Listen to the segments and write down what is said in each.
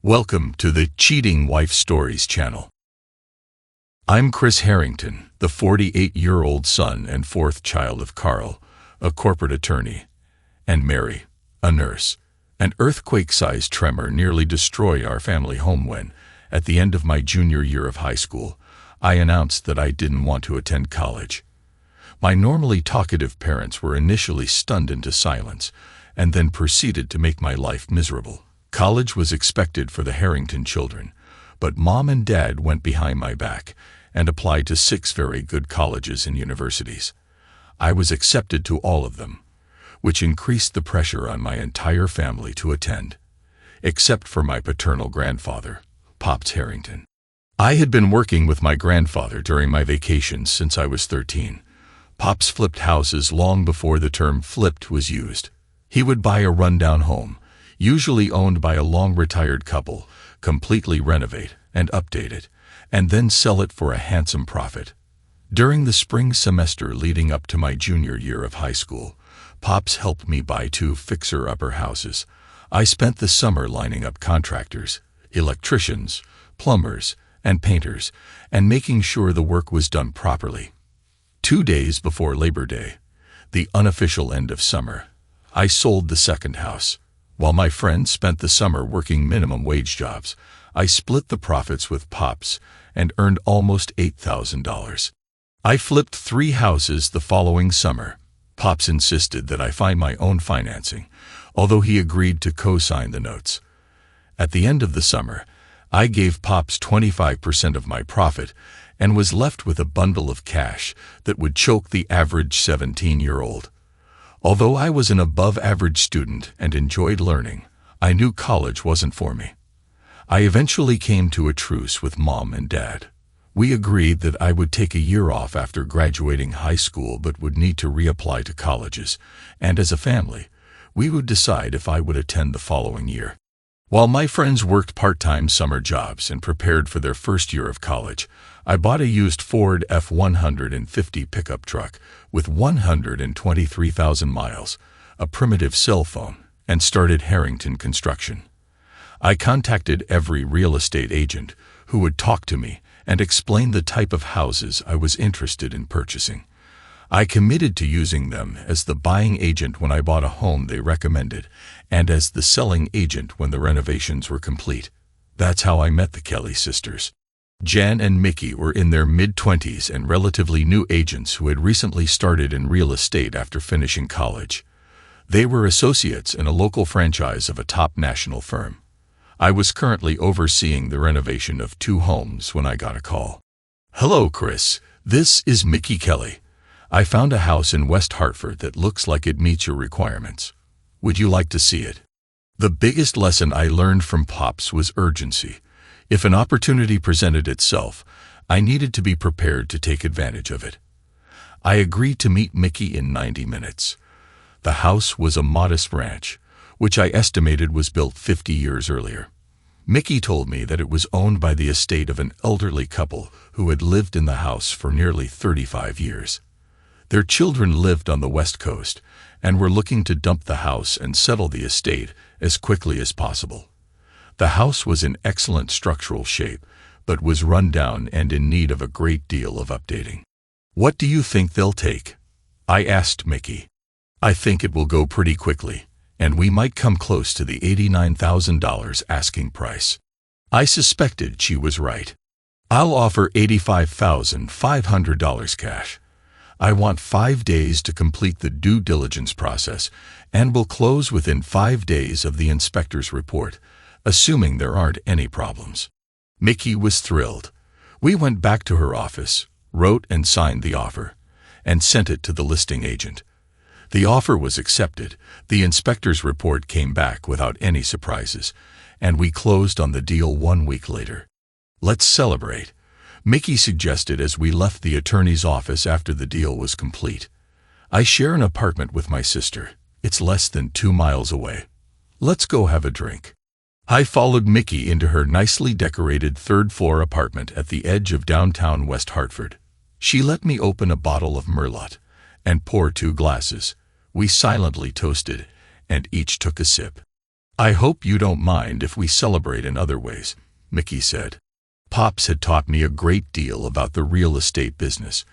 Welcome to the Cheating Wife Stories channel. I'm Chris Harrington, the 48-year-old son and fourth child of Carl, a corporate attorney, and Mary, a nurse. An earthquake-sized tremor nearly destroyed our family home when, at the end of my junior year of high school, I announced that I didn't want to attend college. My normally talkative parents were initially stunned into silence and then proceeded to make my life miserable. College was expected for the Harrington children, but Mom and Dad went behind my back and applied to 6 very good colleges and universities. I was accepted to all of them, which increased the pressure on my entire family to attend, except for my paternal grandfather, Pops Harrington. I had been working with my grandfather during my vacations since I was 13. Pops flipped houses long before the term flipped was used. He would buy a rundown home, usually owned by a long-retired couple, completely renovate and update it, and then sell it for a handsome profit. During the spring semester leading up to my junior year of high school, Pops helped me buy 2 fixer-upper houses. I spent the summer lining up contractors, electricians, plumbers, and painters, and making sure the work was done properly. 2 days before Labor Day, the unofficial end of summer, I sold the second house. While my friends spent the summer working minimum wage jobs, I split the profits with Pops and earned almost $8,000. I flipped 3 houses the following summer. Pops insisted that I find my own financing, although he agreed to co-sign the notes. At the end of the summer, I gave Pops 25% of my profit and was left with a bundle of cash that would choke the average 17-year-old. Although I was an above-average student and enjoyed learning, I knew college wasn't for me. I eventually came to a truce with Mom and Dad. We agreed that I would take a year off after graduating high school but would need to reapply to colleges, and as a family, we would decide if I would attend the following year. While my friends worked part-time summer jobs and prepared for their first year of college, I bought a used Ford F-150 pickup truck with 123,000 miles, a primitive cell phone, and started Harrington construction. I contacted every real estate agent who would talk to me and explain the type of houses I was interested in purchasing. I committed to using them as the buying agent when I bought a home they recommended and as the selling agent when the renovations were complete. That's how I met the Kelly sisters. Jan and Mickey were in their mid-20s and relatively new agents who had recently started in real estate after finishing college. They were associates in a local franchise of a top national firm. I was currently overseeing the renovation of 2 homes when I got a call. "Hello, Chris. This is Mickey Kelly. I found a house in West Hartford that looks like it meets your requirements. Would you like to see it?" The biggest lesson I learned from Pops was urgency. If an opportunity presented itself, I needed to be prepared to take advantage of it. I agreed to meet Mickey in 90 minutes. The house was a modest ranch, which I estimated was built 50 years earlier. Mickey told me that it was owned by the estate of an elderly couple who had lived in the house for nearly 35 years. Their children lived on the West Coast and were looking to dump the house and settle the estate as quickly as possible. The house was in excellent structural shape, but was run down and in need of a great deal of updating. "What do you think they'll take?" I asked Mickey. "I think it will go pretty quickly, and we might come close to the $89,000 asking price." I suspected she was right. "I'll offer $85,500 cash. I want 5 days to complete the due diligence process and will close within 5 days of the inspector's report, assuming there aren't any problems." Mickey was thrilled. We went back to her office, wrote and signed the offer, and sent it to the listing agent. The offer was accepted, the inspector's report came back without any surprises, and we closed on the deal 1 week later. "Let's celebrate," Mickey suggested as we left the attorney's office after the deal was complete. "I share an apartment with my sister. It's less than 2 miles away. Let's go have a drink." I followed Mickey into her nicely decorated 3rd-floor apartment at the edge of downtown West Hartford. She let me open a bottle of Merlot and pour 2 glasses. We silently toasted, and each took a sip. "I hope you don't mind if we celebrate in other ways," Mickey said. Pops had taught me a great deal about the real estate business,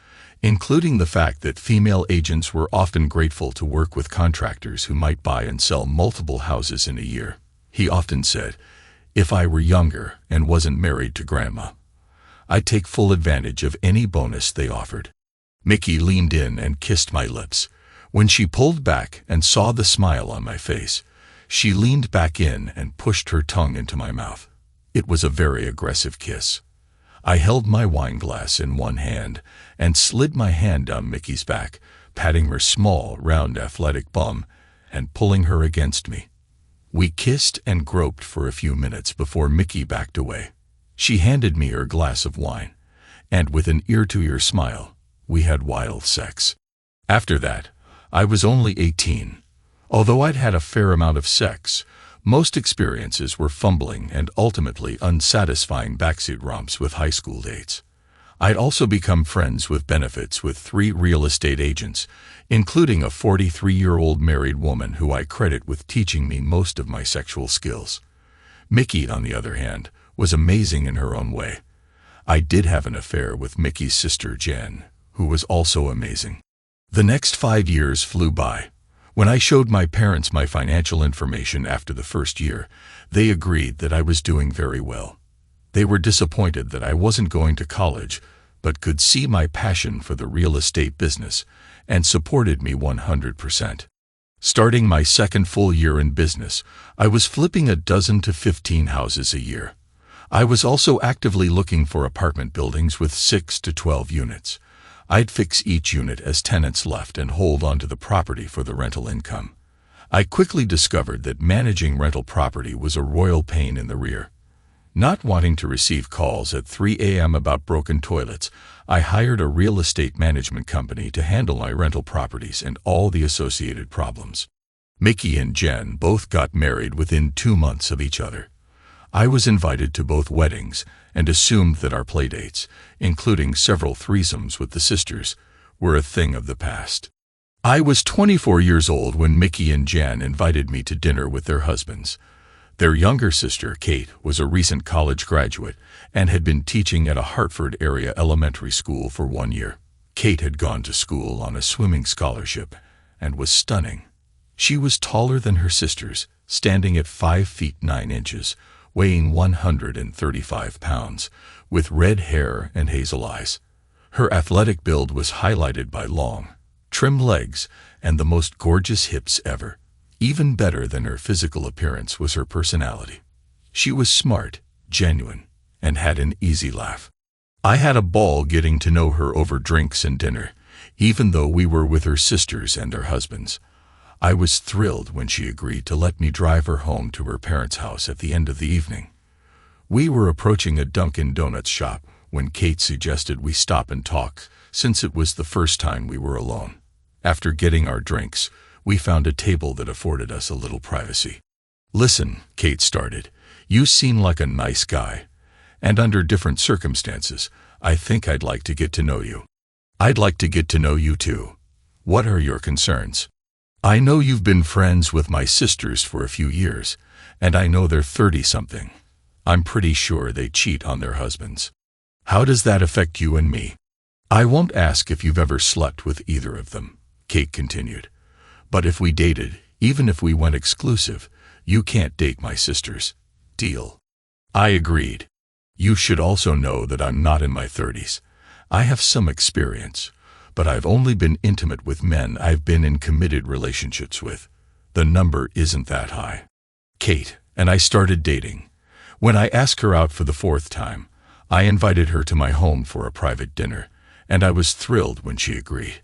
including the fact that female agents were often grateful to work with contractors who might buy and sell multiple houses in a year. He often said, if I were younger and wasn't married to Grandma, I'd take full advantage of any bonus they offered. Mickey leaned in and kissed my lips. When she pulled back and saw the smile on my face, she leaned back in and pushed her tongue into my mouth. It was a very aggressive kiss. I held my wine glass in one hand and slid my hand down Mickey's back, patting her small, round, athletic bum and pulling her against me. We kissed and groped for a few minutes before Mickey backed away. She handed me her glass of wine, and with an ear-to-ear smile, we had wild sex. After that, I was only 18. Although I'd had a fair amount of sex, most experiences were fumbling and ultimately unsatisfying backseat romps with high school dates. I'd also become friends with benefits with 3 real estate agents, including a 43-year-old married woman who I credit with teaching me most of my sexual skills. Mickey, on the other hand, was amazing in her own way. I did have an affair with Mickey's sister Jen, who was also amazing. The next 5 years flew by. When I showed my parents my financial information after the first year, they agreed that I was doing very well. They were disappointed that I wasn't going to college, but could see my passion for the real estate business and supported me 100%. Starting my second full year in business, I was flipping a dozen to 15 houses a year. I was also actively looking for apartment buildings with 6 to 12 units. I'd fix each unit as tenants left and hold onto the property for the rental income. I quickly discovered that managing rental property was a royal pain in the rear. Not wanting to receive calls at 3 a.m. about broken toilets, I hired a real estate management company to handle my rental properties and all the associated problems. Mickey and Jen both got married within 2 months of each other. I was invited to both weddings and assumed that our playdates, including several threesomes with the sisters, were a thing of the past. I was 24 years old when Mickey and Jen invited me to dinner with their husbands. Their younger sister, Kate, was a recent college graduate and had been teaching at a Hartford area elementary school for 1 year. Kate had gone to school on a swimming scholarship and was stunning. She was taller than her sisters, standing at 5 feet 9 inches, weighing 135 pounds, with red hair and hazel eyes. Her athletic build was highlighted by long, trim legs and the most gorgeous hips ever. Even better than her physical appearance was her personality. She was smart, genuine, and had an easy laugh. I had a ball getting to know her over drinks and dinner, even though we were with her sisters and their husbands. I was thrilled when she agreed to let me drive her home to her parents' house at the end of the evening. We were approaching a Dunkin' Donuts shop when Kate suggested we stop and talk, since it was the first time we were alone. After getting our drinks, we found a table that afforded us a little privacy. "Listen," Kate started, "you seem like a nice guy, and under different circumstances, I think I'd like to get to know you." "I'd like to get to know you too. What are your concerns?" "I know you've been friends with my sisters for a few years, and I know they're 30-something. I'm pretty sure they cheat on their husbands. How does that affect you and me?" "I won't ask if you've ever slept with either of them," Kate continued. "But if we dated, even if we went exclusive, you can't date my sisters. Deal?" I agreed. "You should also know that I'm not in my 30s. I have some experience, but I've only been intimate with men I've been in committed relationships with. The number isn't that high." Kate and I started dating. When I asked her out for the 4th time, I invited her to my home for a private dinner, and I was thrilled when she agreed.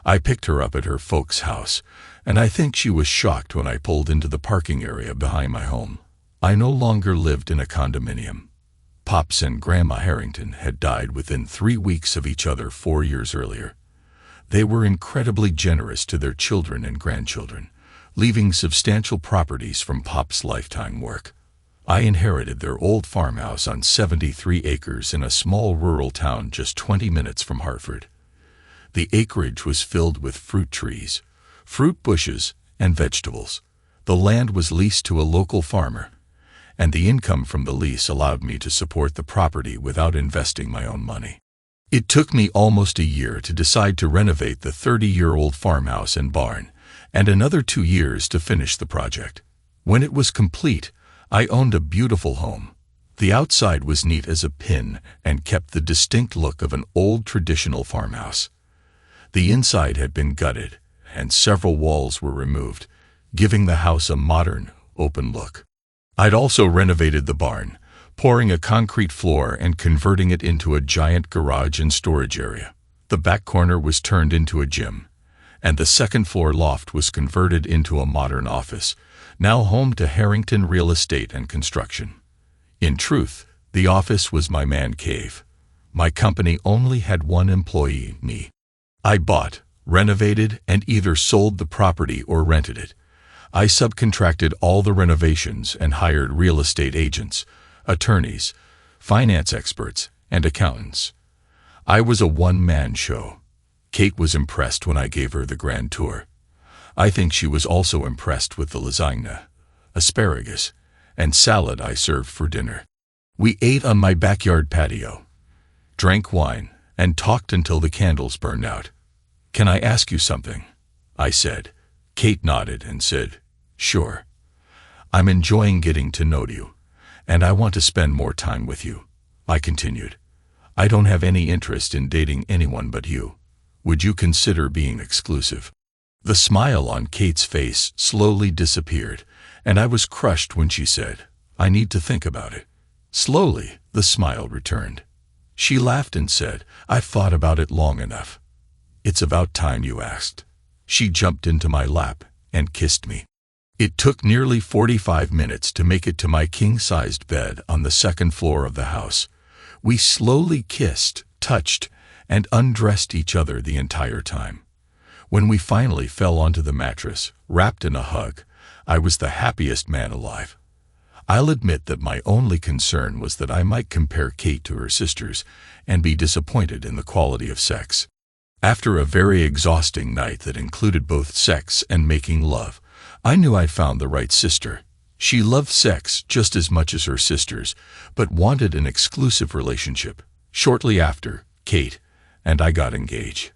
I picked her up at her folks' house, and I think she was shocked when I pulled into the parking area behind my home. I no longer lived in a condominium. Pops and Grandma Harrington had died within 3 weeks of each other 4 years earlier. They were incredibly generous to their children and grandchildren, leaving substantial properties from Pop's lifetime work. I inherited their old farmhouse on 73 acres in a small rural town just 20 minutes from Hartford. The acreage was filled with fruit trees, fruit bushes, and vegetables. The land was leased to a local farmer, and the income from the lease allowed me to support the property without investing my own money. It took me almost a year to decide to renovate the 30-year-old farmhouse and barn, and another 2 years to finish the project. When it was complete, I owned a beautiful home. The outside was neat as a pin and kept the distinct look of an old traditional farmhouse. The inside had been gutted, and several walls were removed, giving the house a modern, open look. I'd also renovated the barn, pouring a concrete floor and converting it into a giant garage and storage area. The back corner was turned into a gym, and the second-floor loft was converted into a modern office, now home to Harrington Real Estate and Construction. In truth, the office was my man cave. My company only had one employee, me. I bought, renovated, and either sold the property or rented it. I subcontracted all the renovations and hired real estate agents, attorneys, finance experts, and accountants. I was a one-man show. Kate was impressed when I gave her the grand tour. I think she was also impressed with the lasagna, asparagus, and salad I served for dinner. We ate on my backyard patio, drank wine, and talked until the candles burned out. "Can I ask you something?" I said. Kate nodded and said, "Sure. I'm enjoying getting to know you, and I want to spend more time with you." I continued. "I don't have any interest in dating anyone but you. Would you consider being exclusive?" The smile on Kate's face slowly disappeared, and I was crushed when she said, "I need to think about it." Slowly, the smile returned. She laughed and said, "I've thought about it long enough. It's about time you asked." She jumped into my lap and kissed me. It took nearly 45 minutes to make it to my king-sized bed on the second floor of the house. We slowly kissed, touched, and undressed each other the entire time. When we finally fell onto the mattress, wrapped in a hug, I was the happiest man alive. I'll admit that my only concern was that I might compare Kate to her sisters and be disappointed in the quality of sex. After a very exhausting night that included both sex and making love, I knew I'd found the right sister. She loved sex just as much as her sisters, but wanted an exclusive relationship. Shortly after, Kate and I got engaged.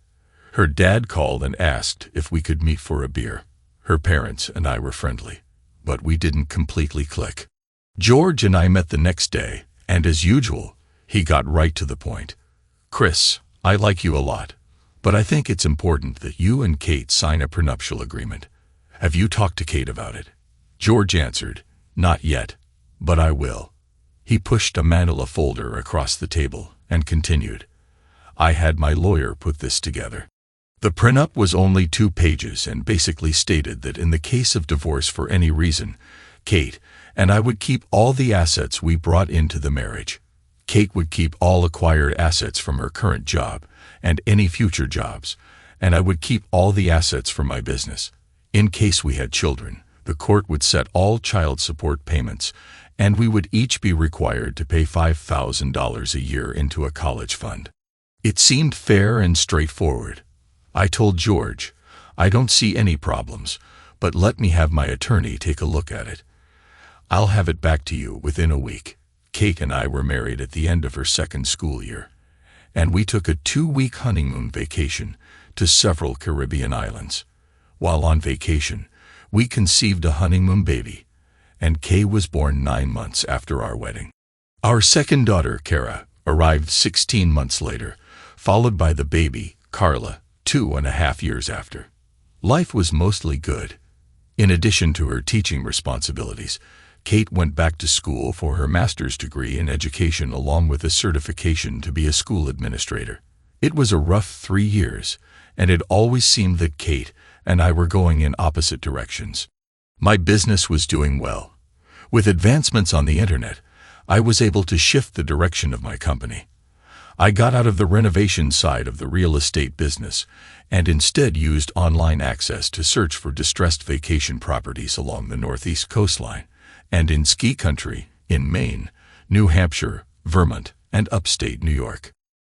Her dad called and asked if we could meet for a beer. Her parents and I were friendly, but we didn't completely click. George and I met the next day, and as usual, he got right to the point. "Chris, I like you a lot, but I think it's important that you and Kate sign a prenuptial agreement. Have you talked to Kate about it?" George answered, "Not yet, but I will." He pushed a manila folder across the table and continued, "I had my lawyer put this together." The prenup was only 2 pages and basically stated that in the case of divorce for any reason, Kate and I would keep all the assets we brought into the marriage. Kate would keep all acquired assets from her current job and any future jobs, and I would keep all the assets from my business. In case we had children, the court would set all child support payments, and we would each be required to pay $5,000 a year into a college fund. It seemed fair and straightforward. I told George, "I don't see any problems, but let me have my attorney take a look at it. I'll have it back to you within a week." Kate and I were married at the end of her second school year, and we took a 2-week honeymoon vacation to several Caribbean islands. While on vacation, we conceived a honeymoon baby, and Kay was born 9 months after our wedding. Our second daughter, Kara, arrived 16 months later, followed by the baby, Carla, 2.5 years after. Life was mostly good. In addition to her teaching responsibilities, Kate went back to school for her master's degree in education along with a certification to be a school administrator. It was a rough 3 years, and it always seemed that Kate and I were going in opposite directions. My business was doing well. With advancements on the internet, I was able to shift the direction of my company. I got out of the renovation side of the real estate business and instead used online access to search for distressed vacation properties along the northeast coastline and in ski country in Maine, New Hampshire, Vermont, and upstate New York.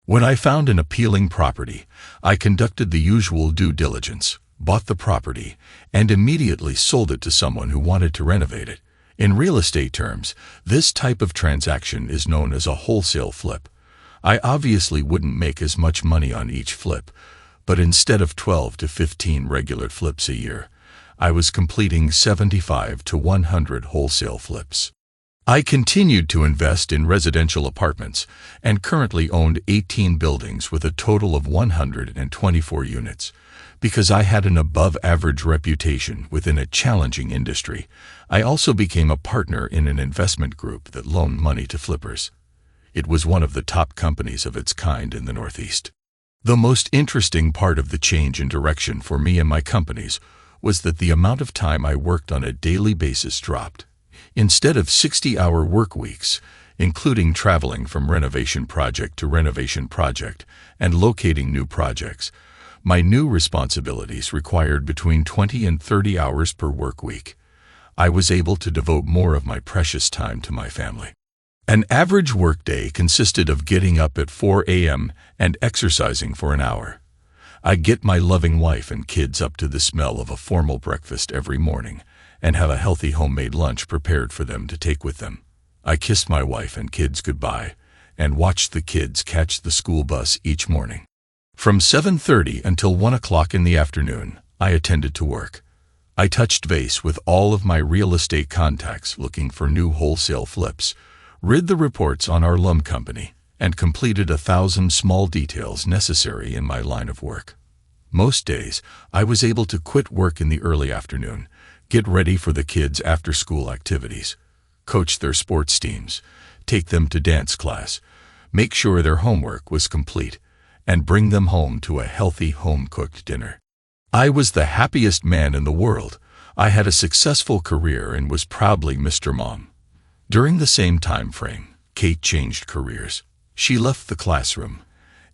When I found an appealing property, I conducted the usual due diligence, bought the property, and immediately sold it to someone who wanted to renovate it. In real estate terms, this type of transaction is known as a wholesale flip. I obviously wouldn't make as much money on each flip, but instead of 12 to 15 regular flips a year, I was completing 75 to 100 wholesale flips. I continued to invest in residential apartments and currently owned 18 buildings with a total of 124 units. Because I had an above-average reputation within a challenging industry, I also became a partner in an investment group that loaned money to flippers. It was one of the top companies of its kind in the Northeast. The most interesting part of the change in direction for me and my companies was that the amount of time I worked on a daily basis dropped. Instead of 60-hour work weeks, including traveling from renovation project to renovation project and locating new projects, my new responsibilities required between 20 and 30 hours per work week. I was able to devote more of my precious time to my family. An average workday consisted of getting up at 4 a.m. and exercising for an hour. I get my loving wife and kids up to the smell of a formal breakfast every morning and have a healthy homemade lunch prepared for them to take with them. I kissed my wife and kids goodbye and watched the kids catch the school bus each morning. From 7:30 until 1 o'clock in the afternoon, I attended to work. I touched base with all of my real estate contacts looking for new wholesale flips, read the reports on our LUM company, and completed 1,000 small details necessary in my line of work. Most days, I was able to quit work in the early afternoon, get ready for the kids' after-school activities, coach their sports teams, take them to dance class, make sure their homework was complete, and bring them home to a healthy home-cooked dinner. I was the happiest man in the world. I had a successful career and was proudly Mr. Mom. During the same time frame, Kate changed careers. She left the classroom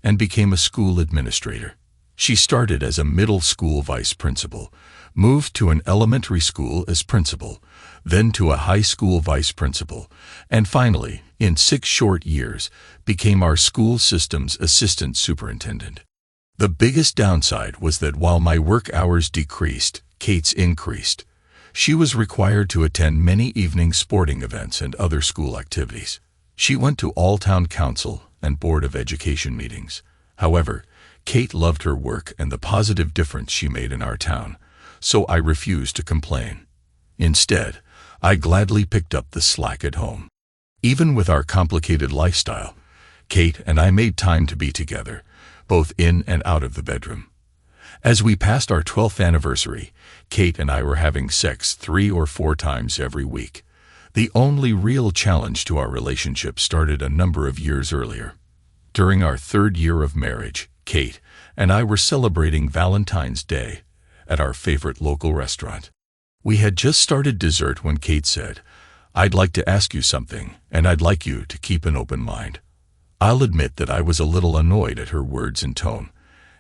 and became a school administrator. She started as a middle school vice principal, moved to an elementary school as principal, then to a high school vice principal, and finally, in 6 short years, became our school system's assistant superintendent. The biggest downside was that while my work hours decreased, Kate's increased. She was required to attend many evening sporting events and other school activities. She went to all town council and board of education meetings. However, Kate loved her work and the positive difference she made in our town, so I refused to complain. Instead, I gladly picked up the slack at home. Even with our complicated lifestyle, Kate and I made time to be together, both in and out of the bedroom. As we passed our 12th anniversary, Kate and I were having sex 3 or 4 times every week. The only real challenge to our relationship started a number of years earlier. During our 3rd year of marriage, Kate and I were celebrating Valentine's Day at our favorite local restaurant. We had just started dessert when Kate said, "I'd like to ask you something, and I'd like you to keep an open mind." I'll admit that I was a little annoyed at her words and tone,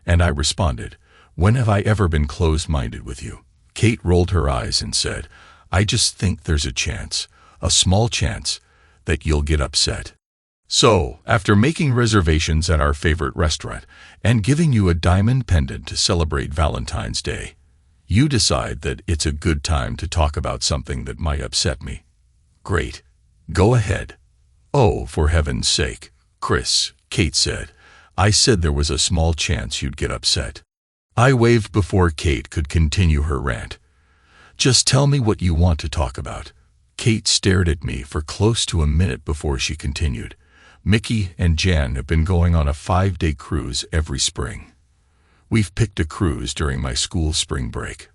and I responded, "When have I ever been closed-minded with you?" Kate rolled her eyes and said, "I just think there's a chance, a small chance, that you'll get upset. So, after making reservations at our favorite restaurant and giving you a diamond pendant to celebrate Valentine's Day, you decide that it's a good time to talk about something that might upset me. Great. Go ahead." "Oh, for heaven's sake, Chris," Kate said. "I said there was a small chance you'd get upset." I waved before Kate could continue her rant. "Just tell me what you want to talk about." Kate stared at me for close to a minute before she continued. "Mickey and Jan have been going on a 5-day cruise every spring. We've picked a cruise during my school spring break.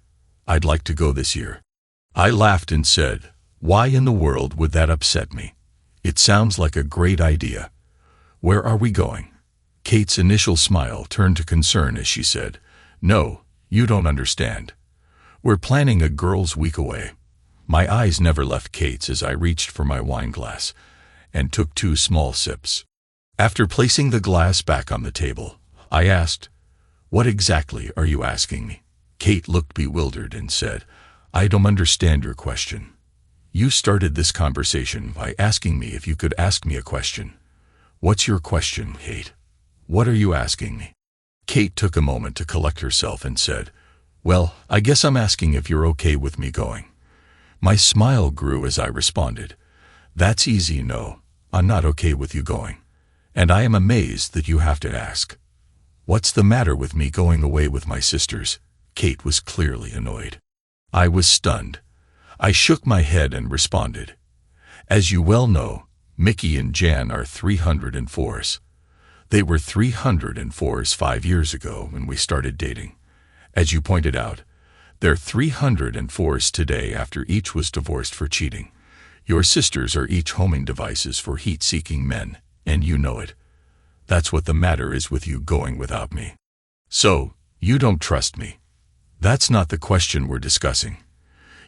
I'd like to go this year." I laughed and said, "Why in the world would that upset me? It sounds like a great idea. Where are we going?" Kate's initial smile turned to concern as she said, "No, you don't understand. We're planning a girls' week away." My eyes never left Kate's as I reached for my wine glass and took 2 small sips. After placing the glass back on the table, I asked, "What exactly are you asking me?" Kate looked bewildered and said, "I don't understand your question. You started this conversation by asking me if you could ask me a question. What's your question, Kate? What are you asking me?" Kate took a moment to collect herself and said, Well, I guess I'm asking if you're okay with me going. My smile grew as I responded. That's easy, no. I'm not okay with you going. And I am amazed that you have to ask. What's the matter with me going away with my sisters? Kate was clearly annoyed. I was stunned. I shook my head and responded. As you well know, Mickey and Jan are 304s. They were 304s 5 years ago when we started dating. As you pointed out, they're 304s today after each was divorced for cheating. Your sisters are each homing devices for heat-seeking men, and you know it. That's what the matter is with you going without me. So, you don't trust me. That's not the question we're discussing.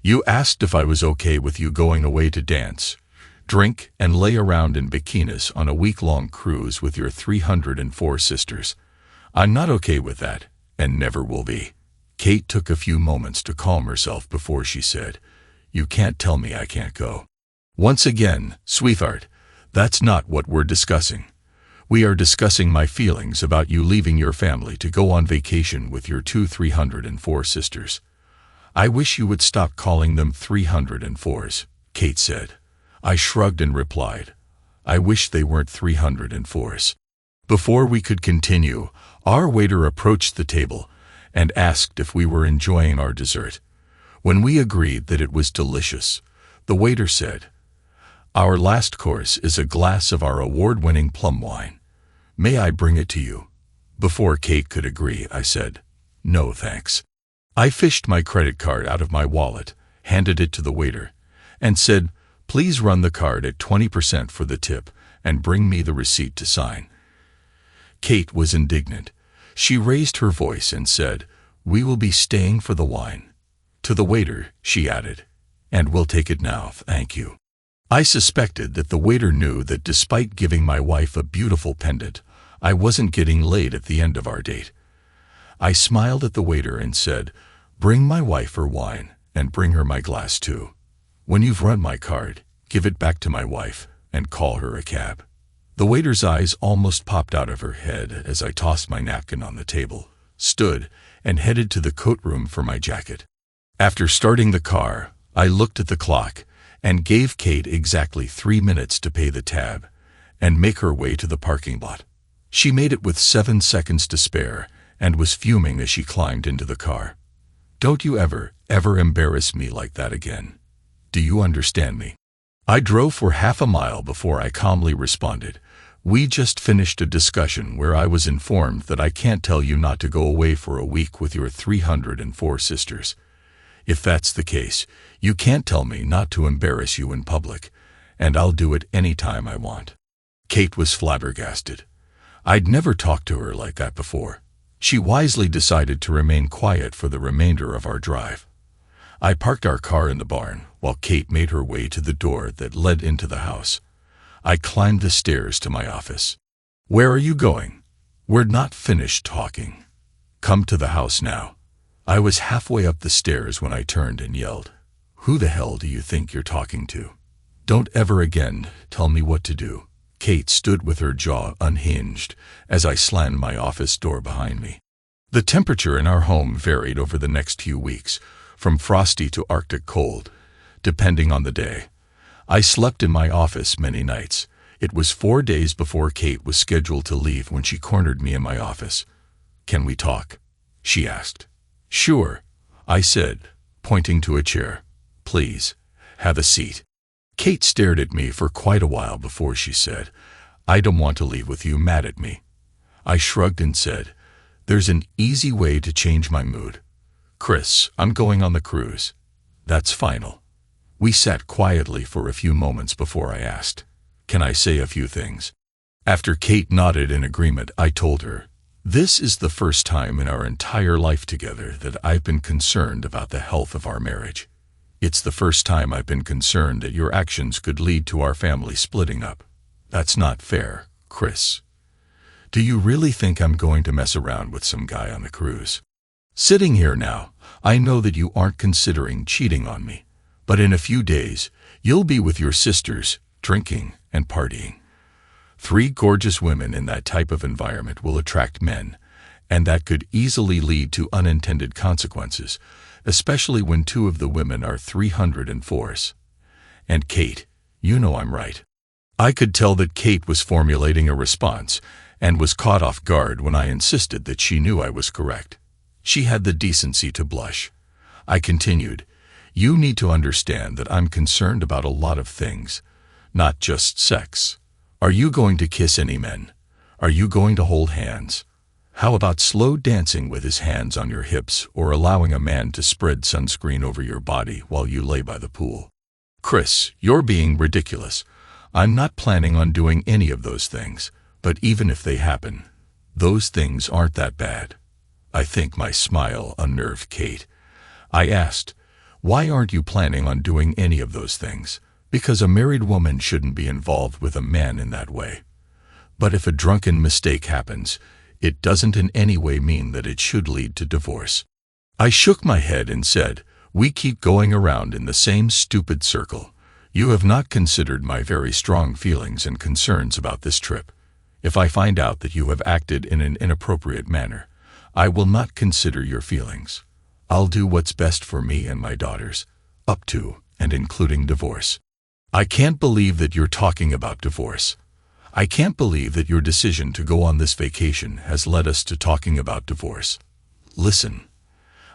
You asked if I was okay with you going away to dance, drink, and lay around in bikinis on a week-long cruise with your 304 sisters. I'm not okay with that, and never will be. Kate took a few moments to calm herself before she said, You can't tell me I can't go. Once again, sweetheart, that's not what we're discussing. We are discussing my feelings about you leaving your family to go on vacation with your 304 sisters. I wish you would stop calling them 304s, Kate said. I shrugged and replied, I wish they weren't 304s. Before we could continue, our waiter approached the table and asked if we were enjoying our dessert. When we agreed that it was delicious, the waiter said, Our last course is a glass of our award-winning plum wine. May I bring it to you? Before Kate could agree, I said, No, thanks. I fished my credit card out of my wallet, handed it to the waiter, and said, Please run the card at 20% for the tip and bring me the receipt to sign. Kate was indignant. She raised her voice and said, We will be staying for the wine. To the waiter, she added, And we'll take it now, thank you. I suspected that the waiter knew that despite giving my wife a beautiful pendant, I wasn't getting laid at the end of our date. I smiled at the waiter and said, Bring my wife her wine, and bring her my glass too. When you've run my card, give it back to my wife, and call her a cab. The waiter's eyes almost popped out of her head as I tossed my napkin on the table, stood, and headed to the coat room for my jacket. After starting the car, I looked at the clock and gave Kate exactly 3 minutes to pay the tab and make her way to the parking lot. She made it with 7 seconds to spare and was fuming as she climbed into the car. Don't you ever embarrass me like that again. Do you understand me? I drove for half a mile before I calmly responded, We just finished a discussion where I was informed that I can't tell you not to go away for a week with your 304 sisters. If that's the case, you can't tell me not to embarrass you in public, and I'll do it any time I want. Kate was flabbergasted. I'd never talked to her like that before. She wisely decided to remain quiet for the remainder of our drive. I parked our car in the barn while Kate made her way to the door that led into the house. I climbed the stairs to my office. Where are you going? We're not finished talking. Come to the house now. I was halfway up the stairs when I turned and yelled, Who the hell do you think you're talking to? Don't ever again tell me what to do. Kate stood with her jaw unhinged as I slammed my office door behind me. The temperature in our home varied over the next few weeks, from frosty to Arctic cold, depending on the day. I slept in my office many nights. It was 4 days before Kate was scheduled to leave when she cornered me in my office. Can we talk? She asked. Sure, I said, pointing to a chair. Please, have a seat. Kate stared at me for quite a while before she said, I don't want to leave with you mad at me. I shrugged and said, There's an easy way to change my mood. Chris, I'm going on the cruise. That's final. We sat quietly for a few moments before I asked, Can I say a few things? After Kate nodded in agreement, I told her, This is the first time in our entire life together that I've been concerned about the health of our marriage. It's the first time I've been concerned that your actions could lead to our family splitting up. That's not fair, Chris. Do you really think I'm going to mess around with some guy on the cruise? Sitting here now, I know that you aren't considering cheating on me, but in a few days, you'll be with your sisters, drinking and partying. 3 gorgeous women in that type of environment will attract men, and that could easily lead to unintended consequences, especially when two of the women are 304s. And Kate, you know I'm right. I could tell that Kate was formulating a response and was caught off guard when I insisted that she knew I was correct. She had the decency to blush. I continued, you need to understand that I'm concerned about a lot of things, not just sex. Are you going to kiss any men? Are you going to hold hands? How about slow dancing with his hands on your hips or allowing a man to spread sunscreen over your body while you lay by the pool? Chris, you're being ridiculous. I'm not planning on doing any of those things, but even if they happen, those things aren't that bad. I think my smile unnerved Kate. I asked, why aren't you planning on doing any of those things? Because a married woman shouldn't be involved with a man in that way. But if a drunken mistake happens, it doesn't in any way mean that it should lead to divorce. I shook my head and said, we keep going around in the same stupid circle. You have not considered my very strong feelings and concerns about this trip. If I find out that you have acted in an inappropriate manner, I will not consider your feelings. I'll do what's best for me and my daughters, up to and including divorce. I can't believe that you're talking about divorce. I can't believe that your decision to go on this vacation has led us to talking about divorce. Listen,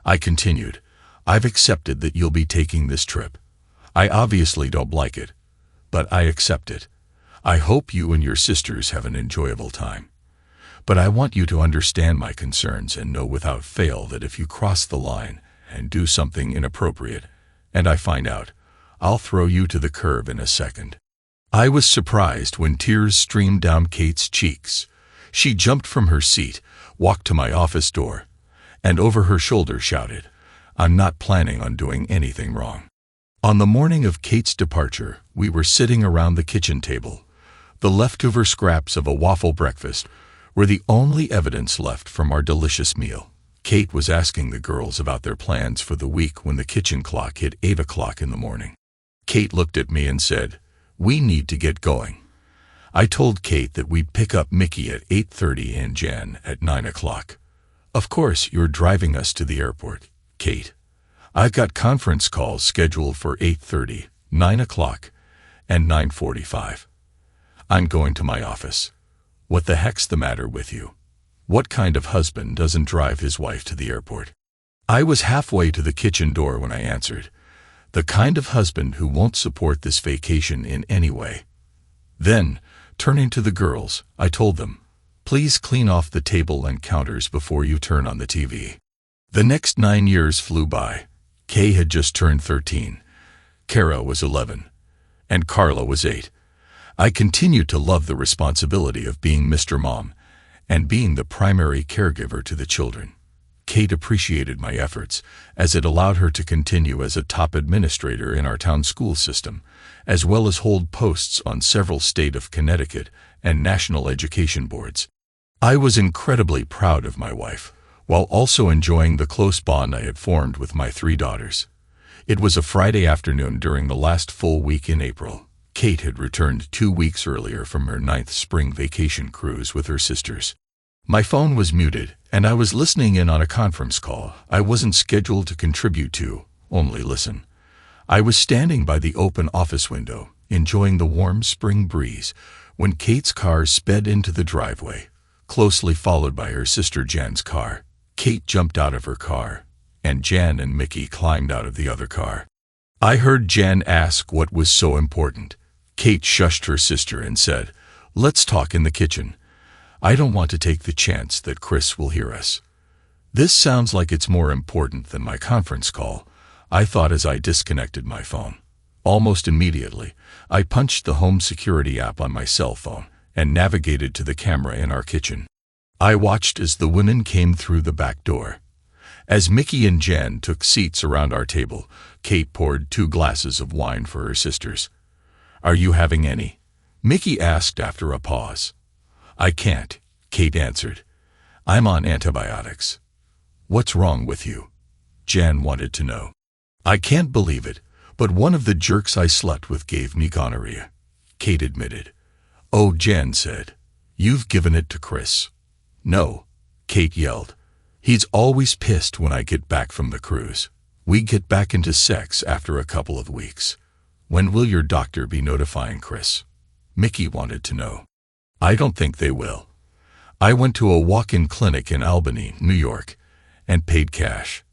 I continued, I've accepted that you'll be taking this trip. I obviously don't like it, but I accept it. I hope you and your sisters have an enjoyable time. But I want you to understand my concerns and know without fail that if you cross the line and do something inappropriate, and I find out, I'll throw you to the curb in a second. I was surprised when tears streamed down Kate's cheeks. She jumped from her seat, walked to my office door, and over her shoulder shouted, I'm not planning on doing anything wrong. On the morning of Kate's departure, we were sitting around the kitchen table. The leftover scraps of a waffle breakfast were the only evidence left from our delicious meal. Kate was asking the girls about their plans for the week when the kitchen clock hit 8 o'clock in the morning. Kate looked at me and said, we need to get going. I told Kate that we'd pick up Mickey at 8:30 and Jan at 9 o'clock. Of course, you're driving us to the airport, Kate. I've got conference calls scheduled for 8:30, 9 o'clock, and 9:45. I'm going to my office. What the heck's the matter with you? What kind of husband doesn't drive his wife to the airport? I was halfway to the kitchen door when I answered, the kind of husband who won't support this vacation in any way. Then, turning to the girls, I told them, please clean off the table and counters before you turn on the TV. The next 9 years flew by. Kay had just turned 13. Kara was 11. And Carla was 8. I continued to love the responsibility of being Mr. Mom and being the primary caregiver to the children. Kate appreciated my efforts, as it allowed her to continue as a top administrator in our town school system, as well as hold posts on several state of Connecticut and national education boards. I was incredibly proud of my wife, while also enjoying the close bond I had formed with my 3 daughters. It was a Friday afternoon during the last full week in April. Kate had returned 2 weeks earlier from her 9th spring vacation cruise with her sisters. My phone was muted, and I was listening in on a conference call I wasn't scheduled to contribute to, only listen. I was standing by the open office window, enjoying the warm spring breeze, when Kate's car sped into the driveway, closely followed by her sister Jan's car. Kate jumped out of her car, and Jan and Mickey climbed out of the other car. I heard Jan ask what was so important. Kate shushed her sister and said, let's talk in the kitchen. I don't want to take the chance that Chris will hear us. This sounds like it's more important than my conference call, I thought as I disconnected my phone. Almost immediately, I punched the home security app on my cell phone and navigated to the camera in our kitchen. I watched as the women came through the back door. As Mickey and Jan took seats around our table, Kate poured 2 glasses of wine for her sisters. Are you having any? Mickey asked after a pause. I can't, Kate answered. I'm on antibiotics. What's wrong with you? Jan wanted to know. I can't believe it, but one of the jerks I slept with gave me gonorrhea, Kate admitted. Oh, Jan said. You've given it to Chris. No, Kate yelled. "He's always pissed when I get back from the cruise. We get back into sex after a couple of weeks. When will your doctor be notifying Chris?" Mickey wanted to know. "I don't think they will. I went to a walk-in clinic in Albany, New York, and paid cash.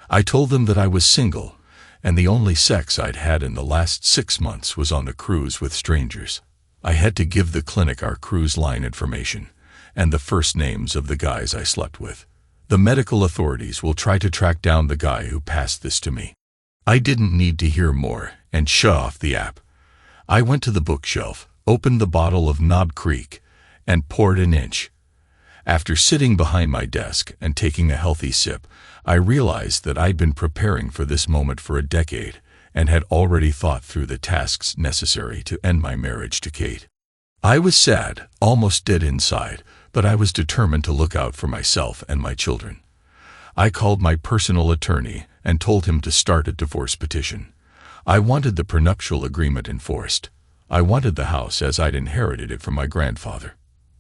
I told them that I was single, and the only sex I'd had in the last 6 months was on the cruise with strangers. I had to give the clinic our cruise line information and the first names of the guys I slept with. The medical authorities will try to track down the guy who passed this to me." I didn't need to hear more and shut off the app. I went to the bookshelf, opened the bottle of Knob Creek, and poured an inch. After sitting behind my desk and taking a healthy sip, I realized that I'd been preparing for this moment for a decade and had already thought through the tasks necessary to end my marriage to Kate. I was sad, almost dead inside, but I was determined to look out for myself and my children. I called my personal attorney and told him to start a divorce petition. I wanted the prenuptial agreement enforced. I wanted the house as I'd inherited it from my grandfather.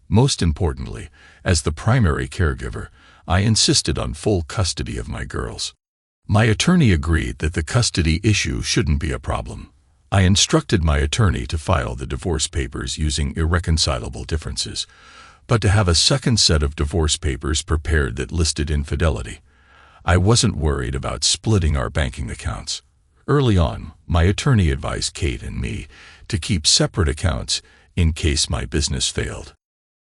Most importantly, as the primary caregiver, I insisted on full custody of my girls. My attorney agreed that the custody issue shouldn't be a problem. I instructed my attorney to file the divorce papers using irreconcilable differences, but to have a second set of divorce papers prepared that listed infidelity. I wasn't worried about splitting our banking accounts. Early on, my attorney advised Kate and me to keep separate accounts in case my business failed.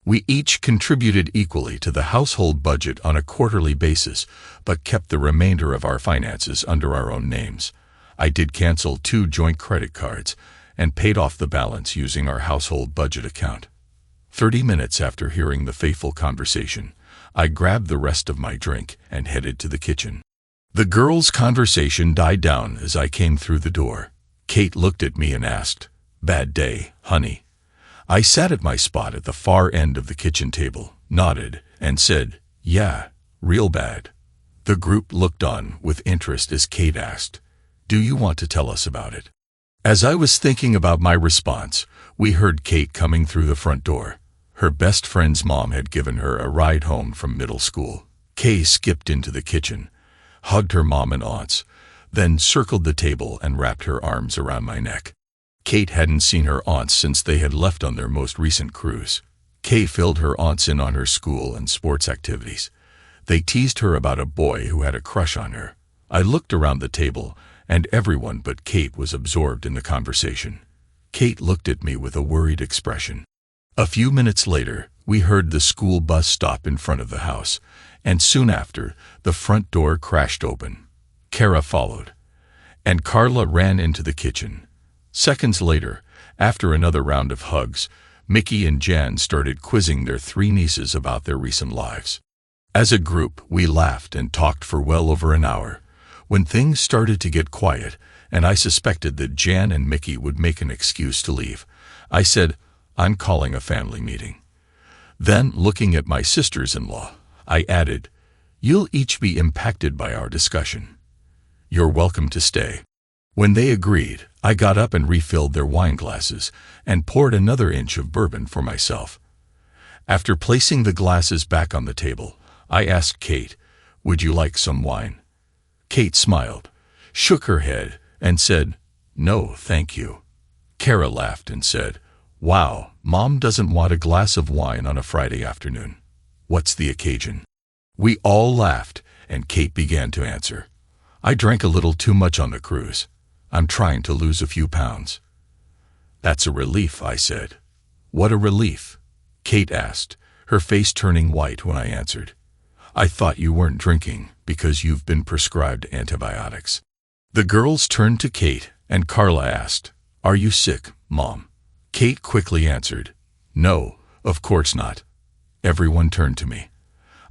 We each contributed equally to the household budget on a quarterly basis, but kept the remainder of our finances under our own names. I did cancel 2 joint credit cards and paid off the balance using our household budget account. 30 minutes after hearing the fateful conversation, I grabbed the rest of my drink and headed to the kitchen. The girls' conversation died down as I came through the door. Kate looked at me and asked, "Bad day, honey?" I sat at my spot at the far end of the kitchen table, nodded, and said, "Yeah, real bad." The group looked on with interest as Kate asked, "Do you want to tell us about it?" As I was thinking about my response, we heard Kate coming through the front door. Her best friend's mom had given her a ride home from middle school. Kay skipped into the kitchen, hugged her mom and aunts, then circled the table and wrapped her arms around my neck. Kate hadn't seen her aunts since they had left on their most recent cruise. Kay filled her aunts in on her school and sports activities. They teased her about a boy who had a crush on her. I looked around the table, and everyone but Kate was absorbed in the conversation. Kate looked at me with a worried expression. A few minutes later, we heard the school bus stop in front of the house, and soon after, the front door crashed open. Kara followed, and Carla ran into the kitchen. Seconds later, after another round of hugs, Mickey and Jan started quizzing their 3 nieces about their recent lives. As a group, we laughed and talked for well over an hour. When things started to get quiet, and I suspected that Jan and Mickey would make an excuse to leave, I said, "I'm calling a family meeting." Then, looking at my sisters-in-law, I added, "You'll each be impacted by our discussion. You're welcome to stay." When they agreed, I got up and refilled their wine glasses and poured another inch of bourbon for myself. After placing the glasses back on the table, I asked Kate, "Would you like some wine?" Kate smiled, shook her head, and said, "No, thank you." Kara laughed and said, "Wow, Mom doesn't want a glass of wine on a Friday afternoon. What's the occasion?" We all laughed, and Kate began to answer. "I drank a little too much on the cruise. I'm trying to lose a few pounds." "That's a relief," I said. "What a relief?" Kate asked, her face turning white when I answered. "I thought you weren't drinking because you've been prescribed antibiotics." The girls turned to Kate, and Carla asked, "Are you sick, Mom?" Kate quickly answered, "No, of course not." Everyone turned to me.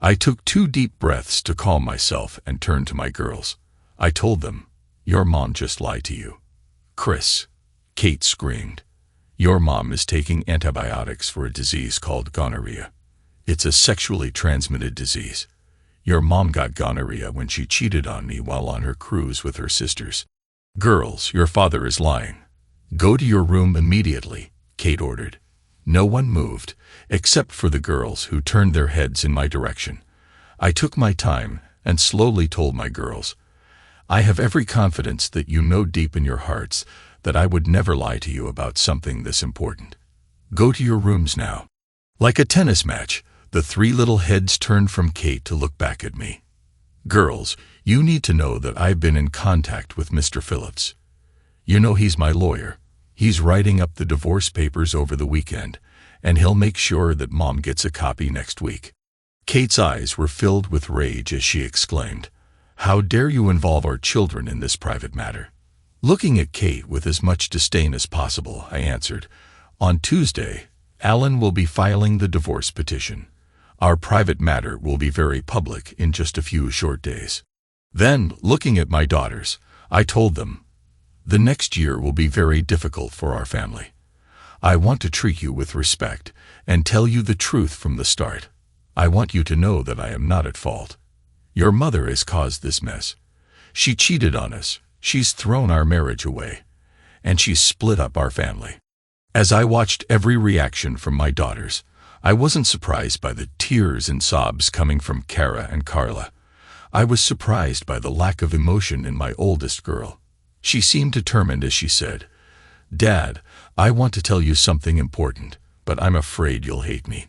I took 2 deep breaths to calm myself and turned to my girls. I told them, "Your mom just lied to you." "Chris," Kate screamed, "your mom is taking antibiotics for a disease called gonorrhea. It's a sexually transmitted disease. Your mom got gonorrhea when she cheated on me while on her cruise with her sisters." "Girls, your father is lying. Go to your room immediately," Kate ordered. No one moved, except for the girls who turned their heads in my direction. I took my time and slowly told my girls, I have every confidence that you know deep in your hearts that I would never lie to you about something this important. Go to your rooms now. Like a tennis match, the three little heads turned from Kate to look back at me. Girls, you need to know that I've been in contact with Mr. Phillips. You know he's my lawyer. He's writing up the divorce papers over the weekend, and he'll make sure that Mom gets a copy next week. Kate's eyes were filled with rage as she exclaimed, How dare you involve our children in this private matter? Looking at Kate with as much disdain as possible, I answered, On Tuesday, Alan will be filing the divorce petition. Our private matter will be very public in just a few short days. Then, looking at my daughters, I told them, The next year will be very difficult for our family. I want to treat you with respect and tell you the truth from the start. I want you to know that I am not at fault. Your mother has caused this mess. She cheated on us, she's thrown our marriage away, and she's split up our family. As I watched every reaction from my daughters, I wasn't surprised by the tears and sobs coming from Kara and Carla. I was surprised by the lack of emotion in my oldest girl. She seemed determined as she said, Dad, I want to tell you something important, but I'm afraid you'll hate me.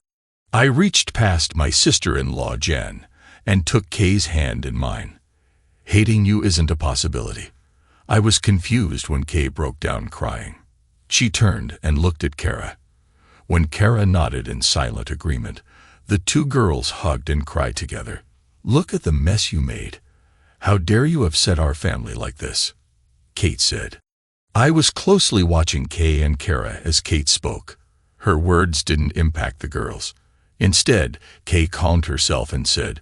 I reached past my sister-in-law, Jen, and took Kay's hand in mine. Hating you isn't a possibility. I was confused when Kay broke down crying. She turned and looked at Kara. When Kara nodded in silent agreement, the two girls hugged and cried together. Look at the mess you made. How dare you upset our family like this? Kate said. I was closely watching Kay and Kara as Kate spoke. Her words didn't impact the girls. Instead, Kay calmed herself and said,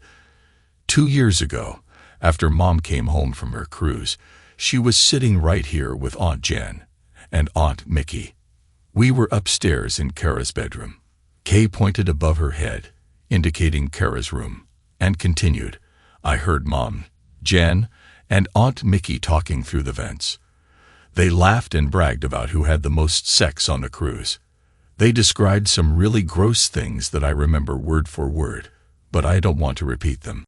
2 years ago, after Mom came home from her cruise, she was sitting right here with Aunt Jen and Aunt Mickey. We were upstairs in Kara's bedroom. Kay pointed above her head, indicating Kara's room, and continued, I heard Mom, Jen, and Aunt Mickey talking through the vents. They laughed and bragged about who had the most sex on the cruise. They described some really gross things that I remember word for word, but I don't want to repeat them.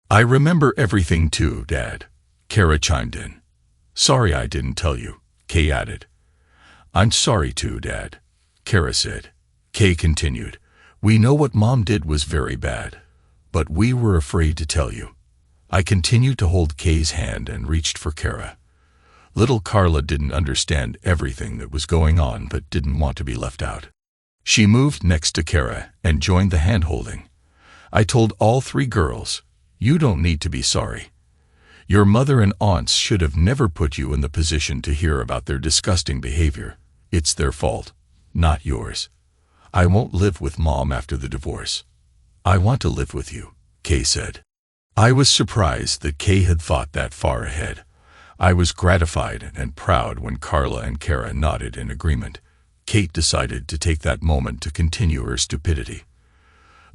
I remember everything too, Dad, Kara chimed in. Sorry I didn't tell you, Kay added. I'm sorry too, Dad, Kara said. Kay continued, We know what Mom did was very bad, but we were afraid to tell you. I continued to hold Kay's hand and reached for Kara. Little Carla didn't understand everything that was going on but didn't want to be left out. She moved next to Kara and joined the hand-holding. I told all three girls, You don't need to be sorry. Your mother and aunts should have never put you in the position to hear about their disgusting behavior. It's their fault, not yours. I won't live with Mom after the divorce. I want to live with you, Kay said. I was surprised that Kay had thought that far ahead. I was gratified and proud when Carla and Kara nodded in agreement. Kate decided to take that moment to continue her stupidity.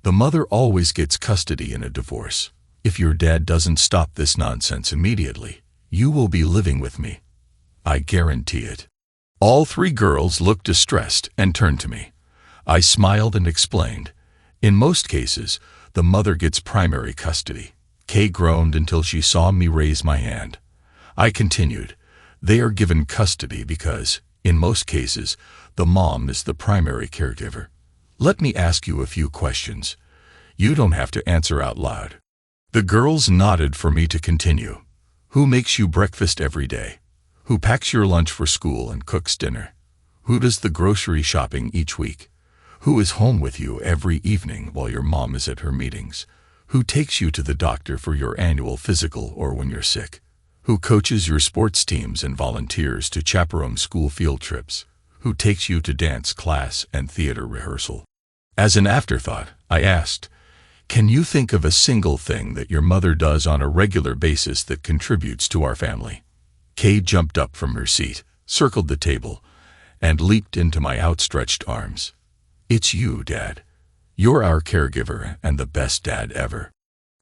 The mother always gets custody in a divorce. If your dad doesn't stop this nonsense immediately, you will be living with me. I guarantee it. All three girls looked distressed and turned to me. I smiled and explained. In most cases, the mother gets primary custody. Kay groaned until she saw me raise my hand. I continued. They are given custody because, in most cases, the mom is the primary caregiver. Let me ask you a few questions. You don't have to answer out loud. The girls nodded for me to continue. Who makes you breakfast every day? Who packs your lunch for school and cooks dinner? Who does the grocery shopping each week? Who is home with you every evening while your mom is at her meetings? Who takes you to the doctor for your annual physical or when you're sick? Who coaches your sports teams and volunteers to chaperone school field trips? Who takes you to dance class and theater rehearsal? As an afterthought, I asked, Can you think of a single thing that your mother does on a regular basis that contributes to our family? Kay jumped up from her seat, circled the table, and leaped into my outstretched arms. It's you, Dad. You're our caregiver and the best dad ever.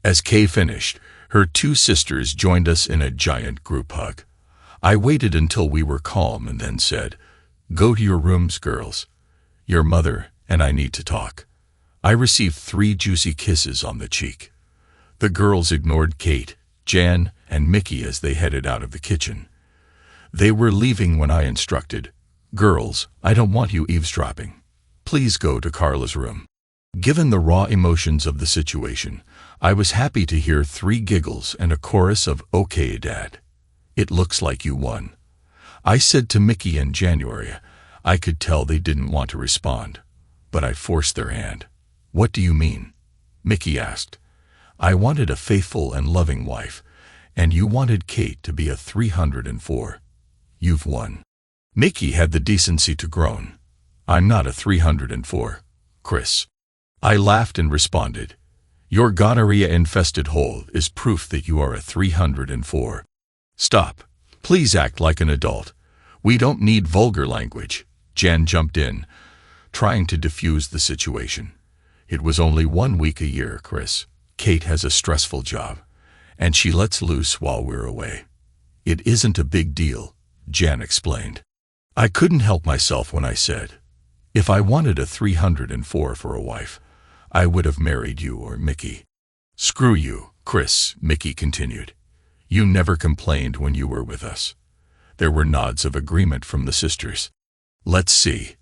As Kay finished, her two sisters joined us in a giant group hug. I waited until we were calm and then said, Go to your rooms, girls. Your mother and I need to talk. I received 3 juicy kisses on the cheek. The girls ignored Kate, Jan, and Mickey as they headed out of the kitchen. They were leaving when I instructed, "Girls, I don't want you eavesdropping. Please go to Carla's room." Given the raw emotions of the situation, I was happy to hear 3 giggles and a chorus of "Okay, Dad. It looks like you won." I said to Mickey and January. I could tell they didn't want to respond, but I forced their hand. "What do you mean?" Mickey asked. "I wanted a faithful and loving wife, and you wanted Kate to be a 304. You've won." Mickey had the decency to groan. "I'm not a 304, Chris." I laughed and responded, "Your gonorrhea-infested hole is proof that you are a 304. Stop. Please act like an adult. We don't need vulgar language." Jan jumped in, trying to defuse the situation. "It was only 1 week a year, Chris. Kate has a stressful job, and she lets loose while we're away. It isn't a big deal," Jan explained. I couldn't help myself when I said, "If I wanted a 304 for a wife, I would have married you or Mickey." "Screw you, Chris," Mickey continued. "You never complained when you were with us." There were nods of agreement from the sisters. "Let's see.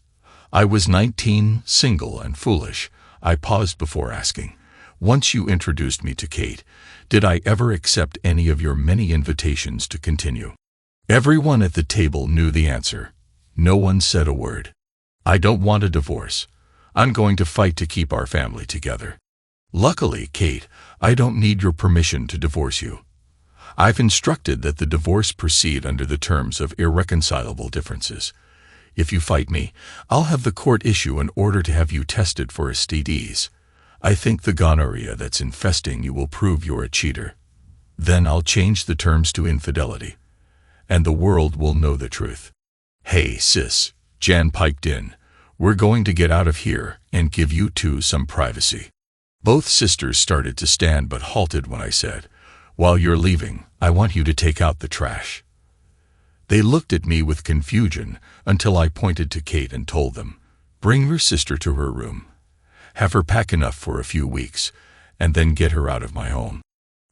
I was 19, single and foolish." I paused before asking, "Once you introduced me to Kate, did I ever accept any of your many invitations to continue?" Everyone at the table knew the answer. No one said a word. "I don't want a divorce. I'm going to fight to keep our family together." "Luckily, Kate, I don't need your permission to divorce you. I've instructed that the divorce proceed under the terms of irreconcilable differences. If you fight me, I'll have the court issue an order to have you tested for STDs. I think the gonorrhea that's infesting you will prove you're a cheater. Then I'll change the terms to infidelity, and the world will know the truth." "Hey, sis," Jan piped in. "We're going to get out of here and give you two some privacy." Both sisters started to stand but halted when I said, "While you're leaving, I want you to take out the trash." They looked at me with confusion until I pointed to Kate and told them, "Bring your sister to her room. Have her pack enough for a few weeks, and then get her out of my home."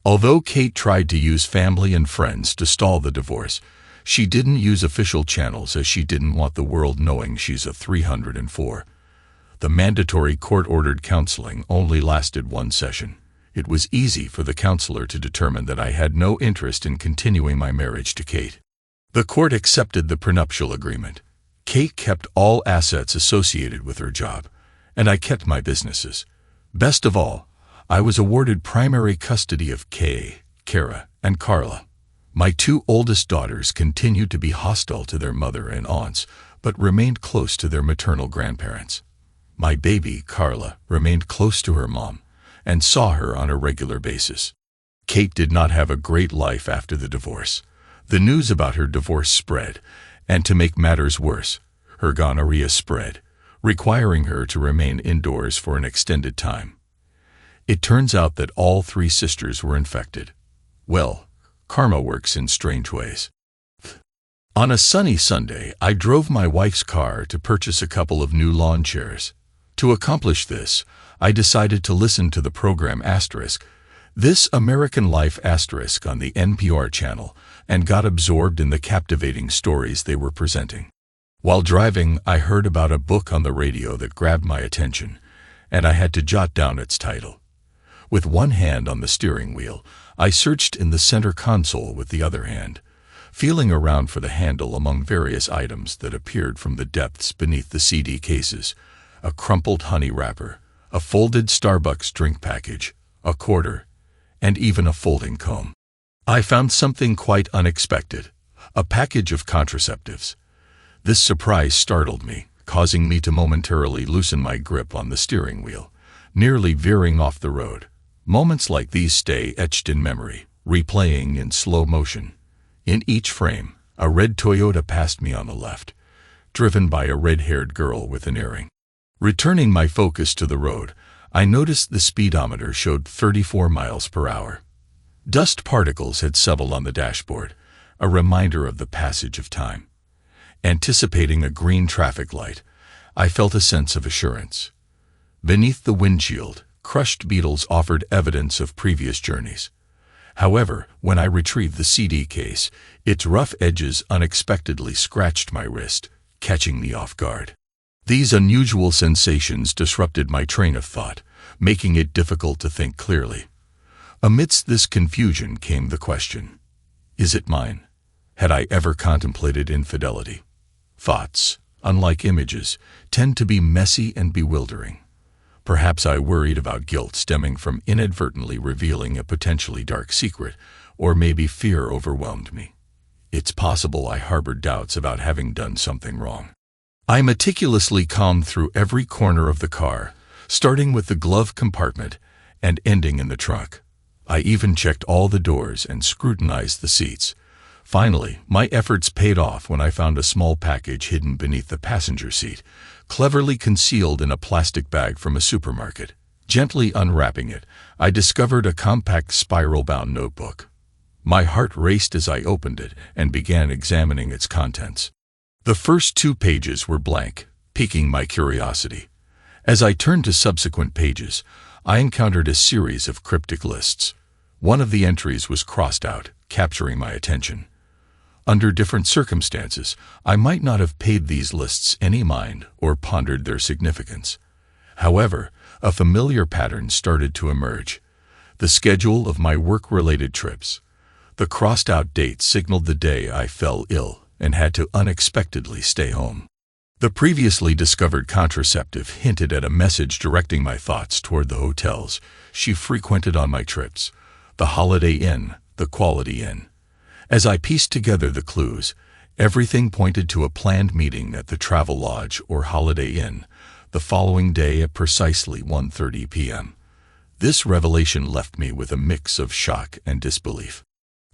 Although Kate tried to use family and friends to stall the divorce, she didn't use official channels as she didn't want the world knowing she's a 304. The mandatory court-ordered counseling only lasted 1 session. It was easy for the counselor to determine that I had no interest in continuing my marriage to Kate. The court accepted the prenuptial agreement. Kate kept all assets associated with her job, and I kept my businesses. Best of all, I was awarded primary custody of Kay, Kara, and Carla. My 2 oldest daughters continued to be hostile to their mother and aunts, but remained close to their maternal grandparents. My baby, Carla, remained close to her mom and saw her on a regular basis. Kate did not have a great life after the divorce. The news about her divorce spread, and to make matters worse, her gonorrhea spread, requiring her to remain indoors for an extended time. It turns out that all 3 sisters were infected. Well, karma works in strange ways. On a sunny Sunday, I drove my wife's car to purchase a couple of new lawn chairs. To accomplish this, I decided to listen to the program Asterisk, This American Life Asterisk on the NPR channel, and got absorbed in the captivating stories they were presenting. While driving, I heard about a book on the radio that grabbed my attention, and I had to jot down its title. With one hand on the steering wheel, I searched in the center console with the other hand, feeling around for the handle among various items that appeared from the depths beneath the CD cases: a crumpled honey wrapper, a folded Starbucks drink package, a quarter, and even a folding comb. I found something quite unexpected: a package of contraceptives. This surprise startled me, causing me to momentarily loosen my grip on the steering wheel, nearly veering off the road. Moments like these stay etched in memory, replaying in slow motion. In each frame, a red Toyota passed me on the left, driven by a red-haired girl with an earring. Returning my focus to the road, I noticed the speedometer showed 34 miles per hour. Dust particles had settled on the dashboard, a reminder of the passage of time. Anticipating a green traffic light, I felt a sense of assurance. Beneath the windshield, crushed beetles offered evidence of previous journeys. However, when I retrieved the CD case, its rough edges unexpectedly scratched my wrist, catching me off guard. These unusual sensations disrupted my train of thought, making it difficult to think clearly. Amidst this confusion came the question, is it mine? Had I ever contemplated infidelity? Thoughts, unlike images, tend to be messy and bewildering. Perhaps I worried about guilt stemming from inadvertently revealing a potentially dark secret, or maybe fear overwhelmed me. It's possible I harbored doubts about having done something wrong. I meticulously combed through every corner of the car, starting with the glove compartment and ending in the trunk. I even checked all the doors and scrutinized the seats. Finally, my efforts paid off when I found a small package hidden beneath the passenger seat, cleverly concealed in a plastic bag from a supermarket. Gently unwrapping it, I discovered a compact spiral-bound notebook. My heart raced as I opened it and began examining its contents. The first 2 pages were blank, piquing my curiosity. As I turned to subsequent pages, I encountered a series of cryptic lists. One of the entries was crossed out, capturing my attention. Under different circumstances, I might not have paid these lists any mind or pondered their significance. However, a familiar pattern started to emerge. The schedule of my work-related trips. The crossed-out date signaled the day I fell ill and had to unexpectedly stay home. The previously discovered contraceptive hinted at a message directing my thoughts toward the hotels she frequented on my trips, the Holiday Inn, the Quality Inn. As I pieced together the clues, everything pointed to a planned meeting at the Travel Lodge or Holiday Inn the following day at precisely 1:30 p.m. This revelation left me with a mix of shock and disbelief.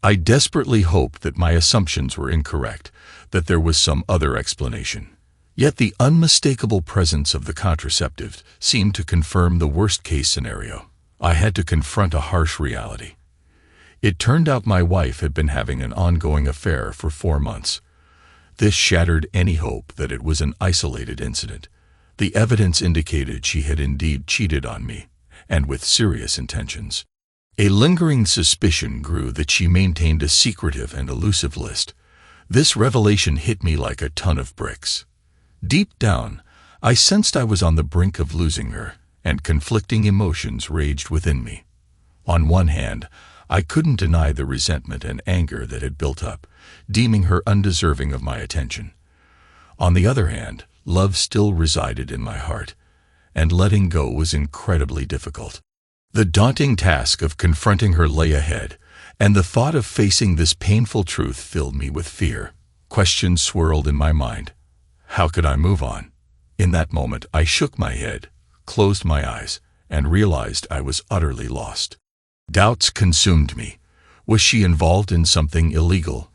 I desperately hoped that my assumptions were incorrect, that there was some other explanation. Yet the unmistakable presence of the contraceptive seemed to confirm the worst-case scenario. I had to confront a harsh reality. It turned out my wife had been having an ongoing affair for 4 months. This shattered any hope that it was an isolated incident. The evidence indicated she had indeed cheated on me, and with serious intentions. A lingering suspicion grew that she maintained a secretive and elusive list. This revelation hit me like a ton of bricks. Deep down, I sensed I was on the brink of losing her, and conflicting emotions raged within me. On one hand, I couldn't deny the resentment and anger that had built up, deeming her undeserving of my attention. On the other hand, love still resided in my heart, and letting go was incredibly difficult. The daunting task of confronting her lay ahead, and the thought of facing this painful truth filled me with fear. Questions swirled in my mind. How could I move on? In that moment, I shook my head, closed my eyes, and realized I was utterly lost. Doubts consumed me. Was she involved in something illegal?